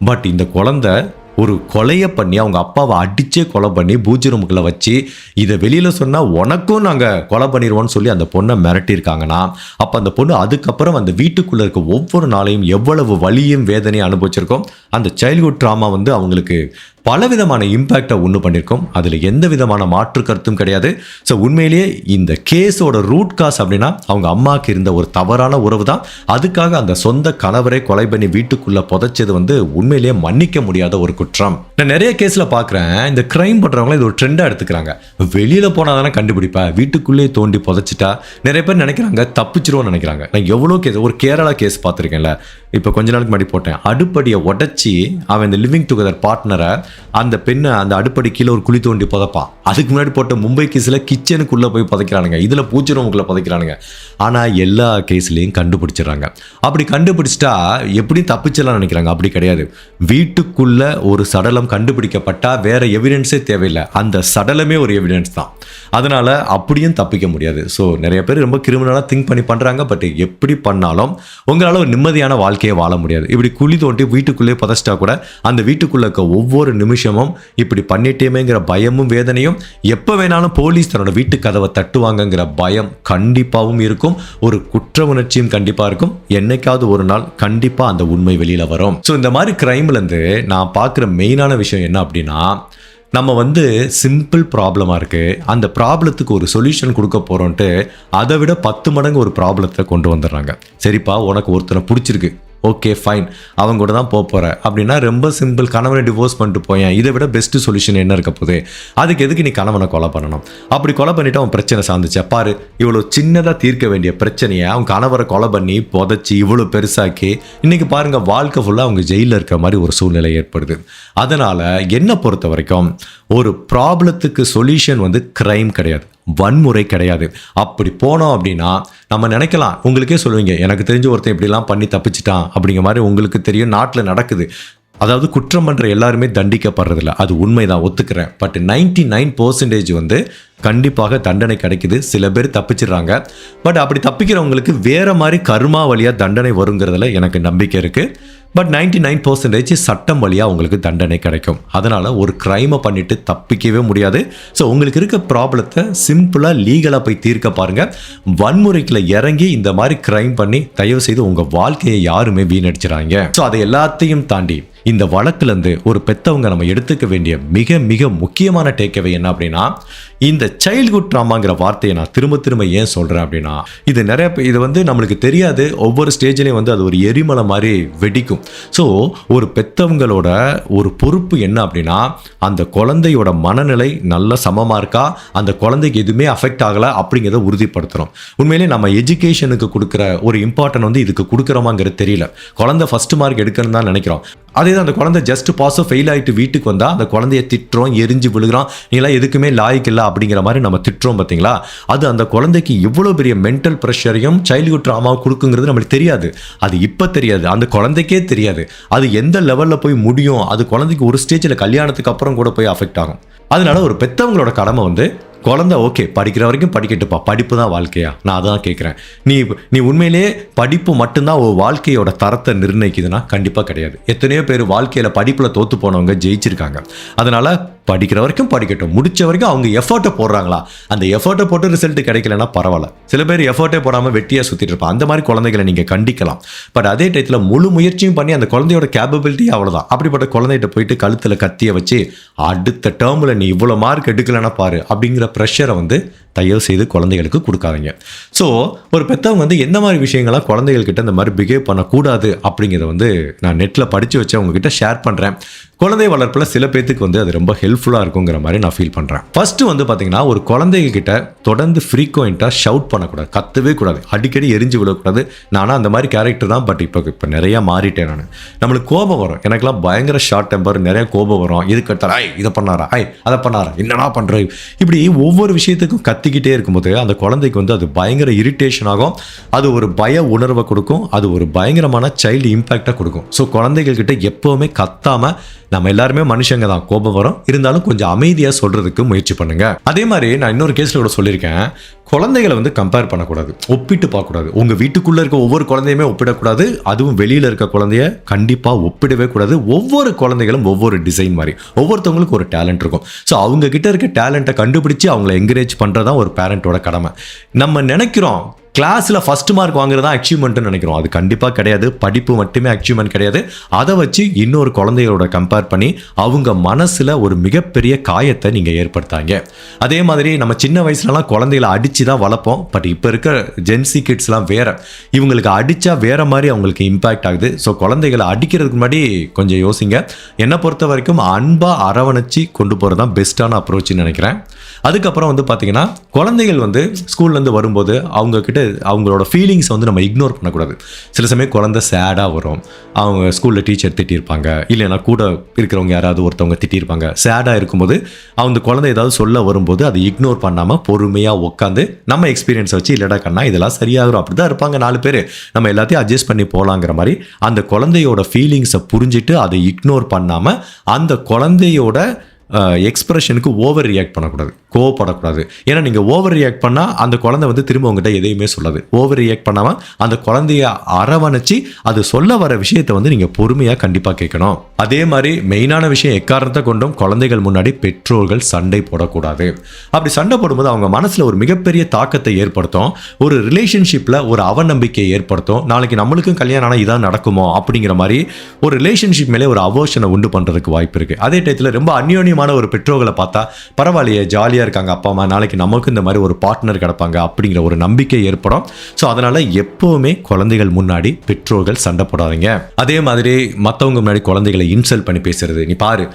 பட் இந்த குழந்தை ஒரு கொலையை பண்ணி அவங்க அப்பாவை அடிச்சே கொலை பண்ணி பூஜை ரூமுக்குள்ள வச்சு இதை வெளியில சொன்னா உனக்கும் நாங்க கொலை பண்ணிடுவோம்னு சொல்லி அந்த பொண்ணை மிரட்டியிருக்காங்கன்னா அப்ப அந்த பொண்ணு அதுக்கப்புறம் அந்த வீட்டுக்குள்ள இருக்க ஒவ்வொரு நாளையும் எவ்வளவு வலியும் வேதனையும் அனுபவிச்சிருக்கோம். அந்த சைல்ட்ஹுட் ட்ராமா வந்து அவங்களுக்கு பலவிதமான இம்பேக்டை ஒன்று பண்ணியிருக்கோம். அதில் எந்த விதமான மாற்று கருத்தும் கிடையாது. ஸோ உண்மையிலேயே இந்த கேஸோட ரூட் காஸ் அப்படின்னா அவங்க அம்மாவுக்கு இருந்த ஒரு தவறான உறவு தான். அதுக்காக அந்த சொந்த கணவரை கொலை பண்ணி வீட்டுக்குள்ளே புதைச்சது வந்து உண்மையிலேயே மன்னிக்க முடியாத ஒரு குற்றம். நான் நிறைய கேஸில் பார்க்குறேன், இந்த கிரைம் பண்ணுறவங்கள இது ஒரு ட்ரெண்டாக எடுத்துக்கிறாங்க. வெளியில் போனால் தானே கண்டுபிடிப்பேன், வீட்டுக்குள்ளேயே தோண்டி புதைச்சிட்டா நிறைய பேர் நினைக்கிறாங்க தப்பிச்சிருவோன்னு நினைக்கிறாங்க. நான் எவ்வளோ கேஸ், ஒரு கேரளா கேஸ் பார்த்துருக்கேன்ல, இப்போ கொஞ்ச நாளுக்கு முன்னாடி போட்டேன். அடுப்படியை உடச்சி அவன் இந்த லிவிங் டுகெதர் பார்ட்னரை அந்த பெண்ணை அந்த அடுப்படி கீழே ஒரு குழி தோண்டி புதைப்பான். அதுக்கு முன்னாடி போட்ட மும்பை கேஸில் கிச்சனுக்குள்ளே போய் புதைக்கிறானுங்க, இதில் பூஜை ரூமுக்குள்ளே புதைக்கிறானுங்க. ஆனால் எல்லா கேஸ்லையும் கண்டுபிடிச்சிடறாங்க. அப்படி கண்டுபிடிச்சிட்டா எப்படி தப்பிச்சலாம் நினைக்கிறாங்க. அப்படி கிடையாது. வீட்டுக்குள்ள ஒரு சடலம் கண்டுபிடிக்கப்பட்டால் வேற எவிடன்ஸே தேவையில்லை, அந்த சடலமே ஒரு எவிடன்ஸ் தான். அதனால அப்படியும் தப்பிக்க முடியாது. ஸோ நிறைய பேர் ரொம்ப கிரிமினலாக திங்க் பண்ணி பண்ணுறாங்க. பட் எப்படி பண்ணாலும் உங்களால் ஒரு நிம்மதியான வாழ்க்கையை வாழ முடியாது. இப்படி குழி தோண்டி வீட்டுக்குள்ளே புதைச்சிட்டா கூட அந்த வீட்டுக்குள்ள இருக்க ஒவ்வொரு நிமிஷமும் இப்படி பண்ணிட்டேமேங்கிற பயமும் வேதனையும், எப்போ வேணாலும் போலீஸ் தன்னோட வீட்டு கதவை தட்டுவாங்கங்கிற பயம் கண்டிப்பாகவும் இருக்கும். ஒரு குற்ற உணர்ச்சியும் கண்டிப்பாக இருக்கும். என்னைக்காவது ஒரு நாள் கண்டிப்பாக அந்த உண்மை வெளியில் வரும். ஸோ இந்த மாதிரி கிரைம்லேருந்து நான் பார்க்குற மெயினான விஷயம் என்ன அப்படின்னா, நம்ம வந்து சிம்பிள் ப்ராப்ளமாக இருக்குது, அந்த ப்ராப்ளத்துக்கு ஒரு சொல்யூஷன் கொடுக்க போகிறோன்ட்டு அதை விட 10 மடங்கு ஒரு ப்ராப்ளத்தை கொண்டு வந்துடுறாங்க. சரிப்பா, உனக்கு ஒருத்தனை பிடிச்சிருக்கு, ஓகே ஃபைன், அவங்க கூட தான் போகிற அப்படின்னா ரொம்ப சிம்பிள், கணவனை டிவோர்ஸ் பண்ணிட்டு போயேன், இதை விட பெஸ்ட்டு சொல்யூஷன் என்ன இருக்க போகுது? அதுக்கு எதுக்கு நீ கணவனை கொலை பண்ணணும்? அப்படி கொலை பண்ணிவிட்டு அவன் பிரச்சனை சார்ந்துச்சு பாரு. இவ்வளோ சின்னதாக தீர்க்க வேண்டிய பிரச்சனையை அவன் கணவரை கொலை பண்ணி புதைச்சி இவ்வளோ பெருசாக்கி இன்றைக்கி பாருங்கள் வாழ்க்கை ஃபுல்லாக அவங்க ஜெயிலில் இருக்கிற மாதிரி ஒரு சூழ்நிலை ஏற்படுது. அதனால் என்னை பொறுத்த வரைக்கும் ஒரு ப்ராப்ளத்துக்கு சொல்யூஷன் வந்து கிரைம் கிடையாது, வன்முறை கிடையாது. அப்படி போனோம் அப்படின்னா நம்ம நினைக்கலாம், உங்களுக்கே சொல்லுவீங்க, எனக்கு தெரிஞ்ச ஒருத்தன் இப்படிலாம் பண்ணி தப்பிச்சிட்டான் அப்படிங்கிற மாதிரி உங்களுக்கு தெரியும், நாட்டில் நடக்குது. அதாவது குற்றம் பண்ணுற எல்லாருமே தண்டிக்கப்படுறதில்ல, அது உண்மைதான், ஒத்துக்கிறேன். பட் 99% வந்து கண்டிப்பாக தண்டனை கிடைக்குது. சில பேர் தப்பிச்சிடுறாங்க. பட் அப்படி தப்பிக்கிறவங்களுக்கு வேற மாதிரி கர்மா வழியாக தண்டனை வருங்கிறதுல எனக்கு நம்பிக்கை இருக்குது. பட் 99% சட்டம் வழியாக உங்களுக்கு தண்டனை கிடைக்கும். அதனால் ஒரு க்ரைமை பண்ணிவிட்டு தப்பிக்கவே முடியாது. ஸோ உங்களுக்கு இருக்க ப்ராப்ளத்தை சிம்பிளாக லீகலாக போய் தீர்க்க பாருங்கள். வன்முறைக்குள்ள இறங்கி இந்த மாதிரி க்ரைம் பண்ணி தயவு செய்து உங்கள் வாழ்க்கையை யாருமே வீணடிச்சிடாங்க. ஸோ அதை எல்லாத்தையும் தாண்டி இந்த வழக்குலேருந்து ஒரு பெற்றவங்க நம்ம எடுத்துக்க வேண்டிய மிக மிக முக்கியமான டேக்அவே என்ன அப்படின்னா, இந்த சைல்ட்ஹுட் ட்ராமாங்கிற வார்த்தையை நான் திரும்ப திரும்ப ஏன் சொல்கிறேன் அப்படின்னா, இது வந்து நம்மளுக்கு தெரியாது. ஒவ்வொரு ஸ்டேஜ்லேயும் வந்து அது ஒரு எரிமலை மாதிரி வெடிக்கும். ஸோ ஒரு பெற்றவங்களோட ஒரு பொறுப்பு என்ன அப்படின்னா, அந்த குழந்தையோட மனநிலை நல்ல சமமாக இருக்கா, அந்த குழந்தைக்கு எதுவுமே அஃபெக்ட் ஆகலை அப்படிங்கிறத உறுதிப்படுத்தணும். உண்மையிலே நம்ம எஜுகேஷனுக்கு கொடுக்குற ஒரு இம்பார்ட்டன்ட் வந்து இதுக்கு கொடுக்குறோமாங்கிறது தெரியல. குழந்தை ஃபர்ஸ்ட் மார்க் எடுக்கணும்னு தான் நினைக்கிறோம். அதே தான் அந்த குழந்தை ஜஸ்ட் பாஸோ ஃபெயில் ஆகிட்டு வீட்டுக்கு வந்தால் அந்த குழந்தைய திட்டுறோம், எரிஞ்சு விழுகிறோம், நீங்களாம் எதுக்குமே லாய்க்கு இல்லை அப்படிங்கிற மாதிரி நம்ம திட்டுறோம் பார்த்தீங்களா. அது அந்த குழந்தைக்கு இவ்வளோ பெரிய மென்டல் ப்ரெஷரையும் சைல்ட்ஹுட் ட்ராமாவை கொடுக்குங்கிறது நம்மளுக்கு தெரியாது. அது இப்போ தெரியாது, அந்த குழந்தைக்கே தெரியாது. அது எந்த லெவலில் போய் முடியும், அது குழந்தைக்கு ஒரு ஸ்டேஜில் கல்யாணத்துக்கு அப்புறம் கூட போய் அஃபெக்ட் ஆகும். அதனால ஒரு பெற்றவங்களோட கடமை வந்து, குழந்தை ஓகே படிக்கிற வரைக்கும் படிக்கட்டுப்பா, படிப்பு தான் வாழ்க்கையா? நான் அதான் கேட்குறேன். நீ உண்மையிலேயே படிப்பு மட்டும்தான் ஒரு வாழ்க்கையோட தரத்தை நிர்ணயிக்குதுன்னா கண்டிப்பாக கிடையாது. எத்தனையோ பேர் வாழ்க்கையில் படிப்பில் தோற்று போனவங்க ஜெயிச்சிருக்காங்க. அதனால் படிக்கிற வரைக்கும் படிக்கட்டும், முடிச்ச வரைக்கும் அவங்க எஃபர்ட்டை போடுறாங்களா, அந்த எஃபர்ட்டை போட்டு ரிசல்ட் கிடைக்கலன்னா பரவாயில்ல. சில பேர் எஃபர்ட்டே போடாமல் வெட்டியாக சுற்றிட்டு இருப்பான். அந்த மாதிரி குழந்தைகளை நீங்கள் கண்டிக்கலாம். பட் அதே டயத்தில் முழு முயற்சியும் பண்ணி அந்த குழந்தையோட கேப்பபிலிட்டி அவ்வளோதான். அப்படிப்பட்ட குழந்தைகிட்ட போயிட்டு கழுத்தில் கத்தியை வச்சு அடுத்த டேர்மில் நீ இவ்வளோ மார்க் எடுக்கலைன்னா பாரு அப்படிங்கிற ப்ரெஷரை வந்து தயவு செய்து குழந்தைகளுக்கு கொடுக்காதீங்க. ஸோ ஒரு பெற்றவங்க வந்து என்ன மாதிரி விஷயங்கள்லாம் குழந்தைகள்கிட்ட இந்த மாதிரி பிஹேவ் பண்ணக்கூடாது அப்படிங்கிறத வந்து நான் நெட்டில் படித்து வச்சு உங்ககிட்ட ஷேர் பண்ணுறேன். குழந்தை வளர்ப்பில் சில பேத்துக்கு வந்து அது ரொம்ப ஹெல்ப்ஃபுல்லாக இருக்குங்கிற மாதிரி நான் ஃபீல் பண்ணுறேன். ஃபஸ்ட்டு வந்து பார்த்தீங்கன்னா, ஒரு குழந்தைகிட்ட தொடர்ந்து ஃப்ரீக்வெண்ட்டாக ஷவுட் பண்ணக்கூடாது, கத்தவே கூடாது, அடிக்கடி எரிஞ்சு விடக்கூடாது. நானும் அந்த மாதிரி கேரக்டர் தான். பட் இப்போ நிறையா மாறிட்டேன் நான். நம்மளுக்கு கோபம் வரும், எனக்குலாம் பயங்கர ஷார்ட் டெம்பர், நிறைய கோபம் வரும். இதுக்கு எடுத்தாரா, இதை பண்ணாரா, அதை பண்ணாரா, என்னடா பண்ணுற, இப்படி ஒவ்வொரு விஷயத்துக்கும் கத்திக்கிட்டே இருக்கும்போது அந்த குழந்தைக்கு வந்து அது பயங்கர இரிட்டேஷன் ஆகும். அது ஒரு பய உணர்வை கொடுக்கும், அது ஒரு பயங்கரமான சைல்டு இம்பேக்டாக கொடுக்கும். ஸோ குழந்தைகள்கிட்ட எப்போவுமே கத்தாமல் நம்ம எல்லாருமே மனுஷங்க தான், கோபம் வரும், இருந்தாலும் கொஞ்சம் அமைதியா சொல்றதுக்கு முயற்சி பண்ணுங்க. அதே மாதிரி நான் இன்னொரு கேஸ்ல கூட சொல்லியிருக்கேன், குழந்தைகளை வந்து கம்பேர் பண்ணக்கூடாது, ஒப்பிட்டு பார்க்கக்கூடாது. உங்க வீட்டுக்குள்ள இருக்க ஒவ்வொரு குழந்தையுமே ஒப்பிடக்கூடாது, அதுவும் வெளியில இருக்க குழந்தைய கண்டிப்பா ஒப்பிடவே கூடாது. ஒவ்வொரு குழந்தைகளும் ஒவ்வொரு டிசைன் மாதிரி, ஒவ்வொருத்தவங்களுக்கு ஒரு டேலண்ட் இருக்கும். ஸோ அவங்க கிட்ட இருக்க டேலண்ட்டை கண்டுபிடிச்சு அவங்கள என்கரேஜ் பண்றதா ஒரு பேரண்டோட கடமை. நம்ம நினைக்கிறோம் கிளாஸில் ஃபஸ்ட் மார்க் வாங்குறதா அச்சீவ்மெண்ட்னு நினைக்கிறோம். அது கண்டிப்பாக கிடையாது. படிப்பு மட்டுமே அச்சீவ்மெண்ட் கிடையாது. அதை வச்சு இன்னொரு குழந்தைகளோட கம்பேர் பண்ணி அவங்க மனசில் ஒரு மிகப்பெரிய காயத்தை நீங்கள் ஏற்படுத்தாங்க. அதே மாதிரி நம்ம சின்ன வயசுலலாம் குழந்தைகளை அடித்து தான் வளர்ப்போம். பட் இப்போ இருக்க ஜென்சி கிட்ஸ்லாம் வேறு, இவங்களுக்கு அடித்தா வேறு மாதிரி அவங்களுக்கு இம்பேக்ட் ஆகுது. ஸோ குழந்தைகளை அடிக்கிறதுக்கு முன்னாடி கொஞ்சம் யோசிங்க. என்னை பொறுத்த வரைக்கும் அன்பாக அரவணைச்சி கொண்டு போகிறது தான் பெஸ்ட்டான அப்ரோச்னு நினைக்கிறேன். அதுக்கப்புறம் வந்து பார்த்தீங்கன்னா, குழந்தைகள் வந்து ஸ்கூல்லேருந்து வரும்போது அவங்கக்கிட்ட அவங்களோட ஃபீலிங்ஸை வந்து நம்ம இக்னோர் பண்ணக்கூடாது. சில சமயம் குழந்தை சேடாக வரும், அவங்க ஸ்கூலில் டீச்சர் திட்டியிருப்பாங்க, இல்லைன்னா கூட இருக்கிறவங்க யாராவது ஒருத்தவங்க திட்டியிருப்பாங்க. சேடாக இருக்கும்போது அவங்க குழந்தை ஏதாவது சொல்ல வரும்போது அதை இக்னோர் பண்ணாமல் பொறுமையாக உட்காந்து நம்ம எக்ஸ்பீரியன்ஸை வச்சு, இல்லடா கண்ணா இதெல்லாம் சரியாகும், அப்படி தான் இருப்பாங்க 4 பேர், நம்ம எல்லாத்தையும் அட்ஜஸ்ட் பண்ணி போகலாங்கிற மாதிரி அந்த குழந்தையோட ஃபீலிங்ஸை புரிஞ்சுட்டு அதை இக்னோர் பண்ணாமல் அந்த குழந்தையோட எக்ஸ்பிரஷனுக்கு ஓவர் ரியாக்ட் பண்ணக்கூடாது, கோவப்படக்கூடாது. ஏன்னா நீங்கள் ஓவர் ரியாக்ட் பண்ணால் அந்த குழந்தை வந்து திரும்ப உங்கள்கிட்ட எதையுமே சொல்லாது. ஓவர் ரியாக்ட் பண்ணாமல் அந்த குழந்தைய அரவணைச்சி அது சொல்ல வர விஷயத்தை வந்து நீங்கள் பொறுமையாக கண்டிப்பாக கேட்கணும். அதே மாதிரி மெயினான விஷயம், எக்காரணத்தை கொண்டும் குழந்தைகள் முன்னாடி பெற்றோர்கள் சண்டை போடக்கூடாது. அப்படி சண்டை போடும்போது அவங்க மனசில் ஒரு மிகப்பெரிய தாக்கத்தை ஏற்படுத்தும், ஒரு ரிலேஷன்ஷிப்பில் ஒரு அவநம்பிக்கையை ஏற்படுத்தும். நாளைக்கு நம்மளுக்கும் கல்யாணம் ஆனால் இதான் நடக்குமோ அப்படிங்கிற மாதிரி ஒரு ரிலேஷன்ஷிப் மேலே ஒரு அவோஷனை உண்டு பண்ணுறதுக்கு வாய்ப்பு இருக்குது. அதே டயத்தில் ரொம்ப அந்யோன்யமான ஒரு பெற்றோர்களை பார்த்தா பரவாயில்லையே, ஜாலியாக இருக்காங்க அப்பா அம்மா, நாளைக்கு நமக்கு இந்த மாதிரி ஒரு பார்ட்னர் கிடப்பாங்க அப்படிங்கிற ஒரு நம்பிக்கை ஏற்படும். ஸோ அதனால எப்பவுமே குழந்தைகள் முன்னாடி பெற்றோர்கள் சண்டை போடாதீங்க. அதே மாதிரி மற்றவங்க முன்னாடி குழந்தைகளை இன்சல்ட் பண்ணி பேசுறது, நீ பாரு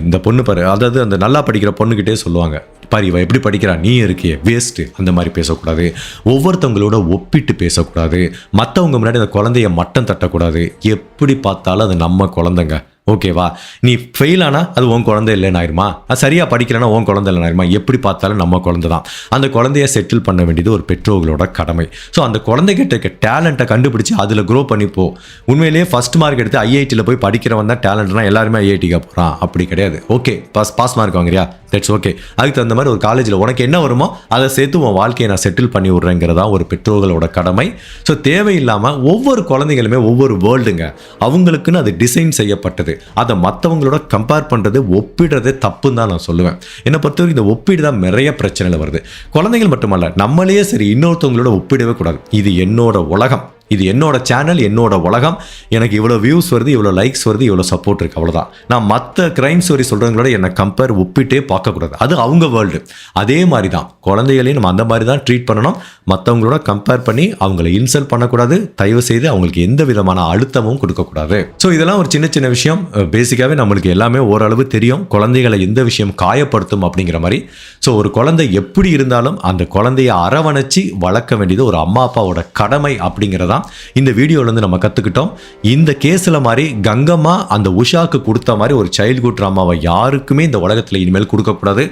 இந்த பொண்ணு பாரு, அதாவது அந்த நல்லா படிக்கிற பொண்ணுகிட்டே சொல்லுவாங்க, பாரு இவ எப்படி படிக்கிறா, நீ இருக்கியே வேஸ்ட்டு, அந்த மாதிரி பேசக்கூடாது. ஒவ்வொருத்தவங்களோட ஒப்பிட்டு பேசக்கூடாது. மற்றவங்க முன்னாடி அந்த குழந்தைய மட்டம் தட்டக்கூடாது. எப்படி பார்த்தாலும் அது நம்ம குழந்தைங்க, ஓகேவா? நீ ஃபெயில் ஆனால் அது உன் குழந்தை இல்லைன்னு ஆயிருமா, அது சரியாக படிக்கிறேன்னா உன் குழந்தை இல்லைன்னு ஆயிருமா? எப்படி பார்த்தாலும் நம்ம குழந்தை தான். அந்த குழந்தைய செட்டில் பண்ண வேண்டியது ஒரு பெற்றோர்களோட கடமை. ஸோ அந்த குழந்தைகிட்ட இருக்க டேலண்ட்டை கண்டுபிடிச்சி அதில் க்ரோ பண்ணிப்போ. உண்மையிலேயே ஃபஸ்ட் மார்க் எடுத்து ஐஐடியில் போய் படிக்கிறவன் தான் டேலண்ட்னா எல்லாருமே ஐஐடிக்கு போகிறான், அப்படி கிடையாது. ஓகே பாஸ் மார்க் வாங்குறியா, தட்ஸ் ஓகே. அதுக்கு தகுந்த மாதிரி ஒரு காலேஜில் உனக்கு என்ன வருமோ அதை சேர்த்து உன் வாழ்க்கையை நான் செட்டில் பண்ணி விட்றேங்கிறதா ஒரு பெற்றோர்களோட கடமை. ஸோ தேவையில்லாமல் ஒவ்வொரு குழந்தைகளுமே ஒவ்வொரு வேர்ல்டுங்க, அவங்களுக்குன்னு அது டிசைன் செய்யப்பட்டது. அதை மற்றவங்களோட கம்பேர் பண்ணுறது, ஒப்பிடுறதே தப்புன்னு தான் நான் சொல்லுவேன். என்னை பொறுத்தவரைக்கும் இந்த ஒப்பீடு தான் நிறைய பிரச்சனைகள் வருது. குழந்தைகள் மட்டுமல்ல, நம்மளையே சரி இன்னொருத்தவங்களோட ஒப்பிடவே கூடாது. இது என்னோட உலகம், இது என்னோட சேனல், என்னோட உலகம், எனக்கு இவ்வளோ வியூஸ் வருது, இவ்வளோ லைக்ஸ் வருது, இவ்வளோ சப்போர்ட் இருக்குது, அவ்வளோதான். நான் மற்ற கிரைம் ஸ்டோரி சொல்கிறவங்களோட என்னை கம்பேர் ஒப்பிட்டே பார்க்கக்கூடாது. அது அவங்க வேர்ல்டு. அதே மாதிரி தான் குழந்தைகளையும் நம்ம அந்த மாதிரி தான் ட்ரீட் பண்ணணும். மற்றவங்களோட கம்பேர் பண்ணி அவங்கள இன்சல்ட் பண்ணக்கூடாது. தயவு செய்து அவங்களுக்கு எந்த விதமான அழுத்தமும் கொடுக்கக்கூடாது. ஸோ இதெல்லாம் ஒரு சின்ன சின்ன விஷயம். பேசிக்காகவே நம்மளுக்கு எல்லாமே ஓரளவு தெரியும், குழந்தைகளை எந்த விஷயம் காயப்படுத்தும் அப்படிங்கிற மாதிரி. ஸோ ஒரு குழந்தை எப்படி இருந்தாலும் அந்த குழந்தைய அரவணைச்சி வளர்க்க வேண்டியது ஒரு அம்மா அப்பாவோட கடமை அப்படிங்கிறதா இந்த வீடியோலேருந்து நம்ம கற்றுக்கிட்டோம். இந்த கேஸில் மாதிரி கங்கம்மா அந்த உஷாக்கு கொடுத்த மாதிரி ஒரு சைல்ட்ஹுட் ட்ராமாவை யாருக்குமே இந்த உலகத்தில் இனிமேல் கொடுக்கக்கூடாது.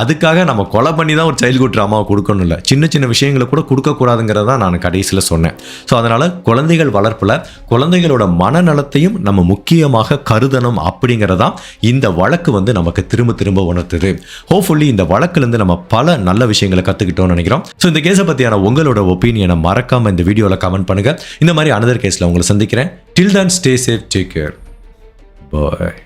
அதுக்காக நம்ம கொலை பண்ணி தான் ஒரு சைல்ட்ஹுட் ட்ராமாவை கொடுக்கணும் இல்லை, சின்ன சின்ன விஷயங்களை கூட கொடுக்கக்கூடாதுங்கிறதா நான் கடைசியில் சொன்னேன். ஸோ அதனால் குழந்தைகள் வளர்ப்பில் குழந்தைகளோட மனநலத்தையும் நம்ம முக்கியமாக கருதணும் அப்படிங்கிறதான் இந்த வழக்கு வந்து நமக்கு திரும்ப திரும்ப உணர்த்துது. ஹோப்ஃபுல்லி இந்த வழக்குலேருந்து நம்ம பல நல்ல விஷயங்களை கற்றுக்கிட்டோம்னு நினைக்கிறோம். ஸோ இந்த கேஸை பற்றியான உங்களோட ஒப்பீனியனை மறக்காமல் இந்த வீடியோவில் கமெண்ட் பண்ணுங்கள். இந்த மாதிரி அனதர் கேஸில் உங்களை சந்திக்கிறேன். Till then stay safe, take care, பாய்.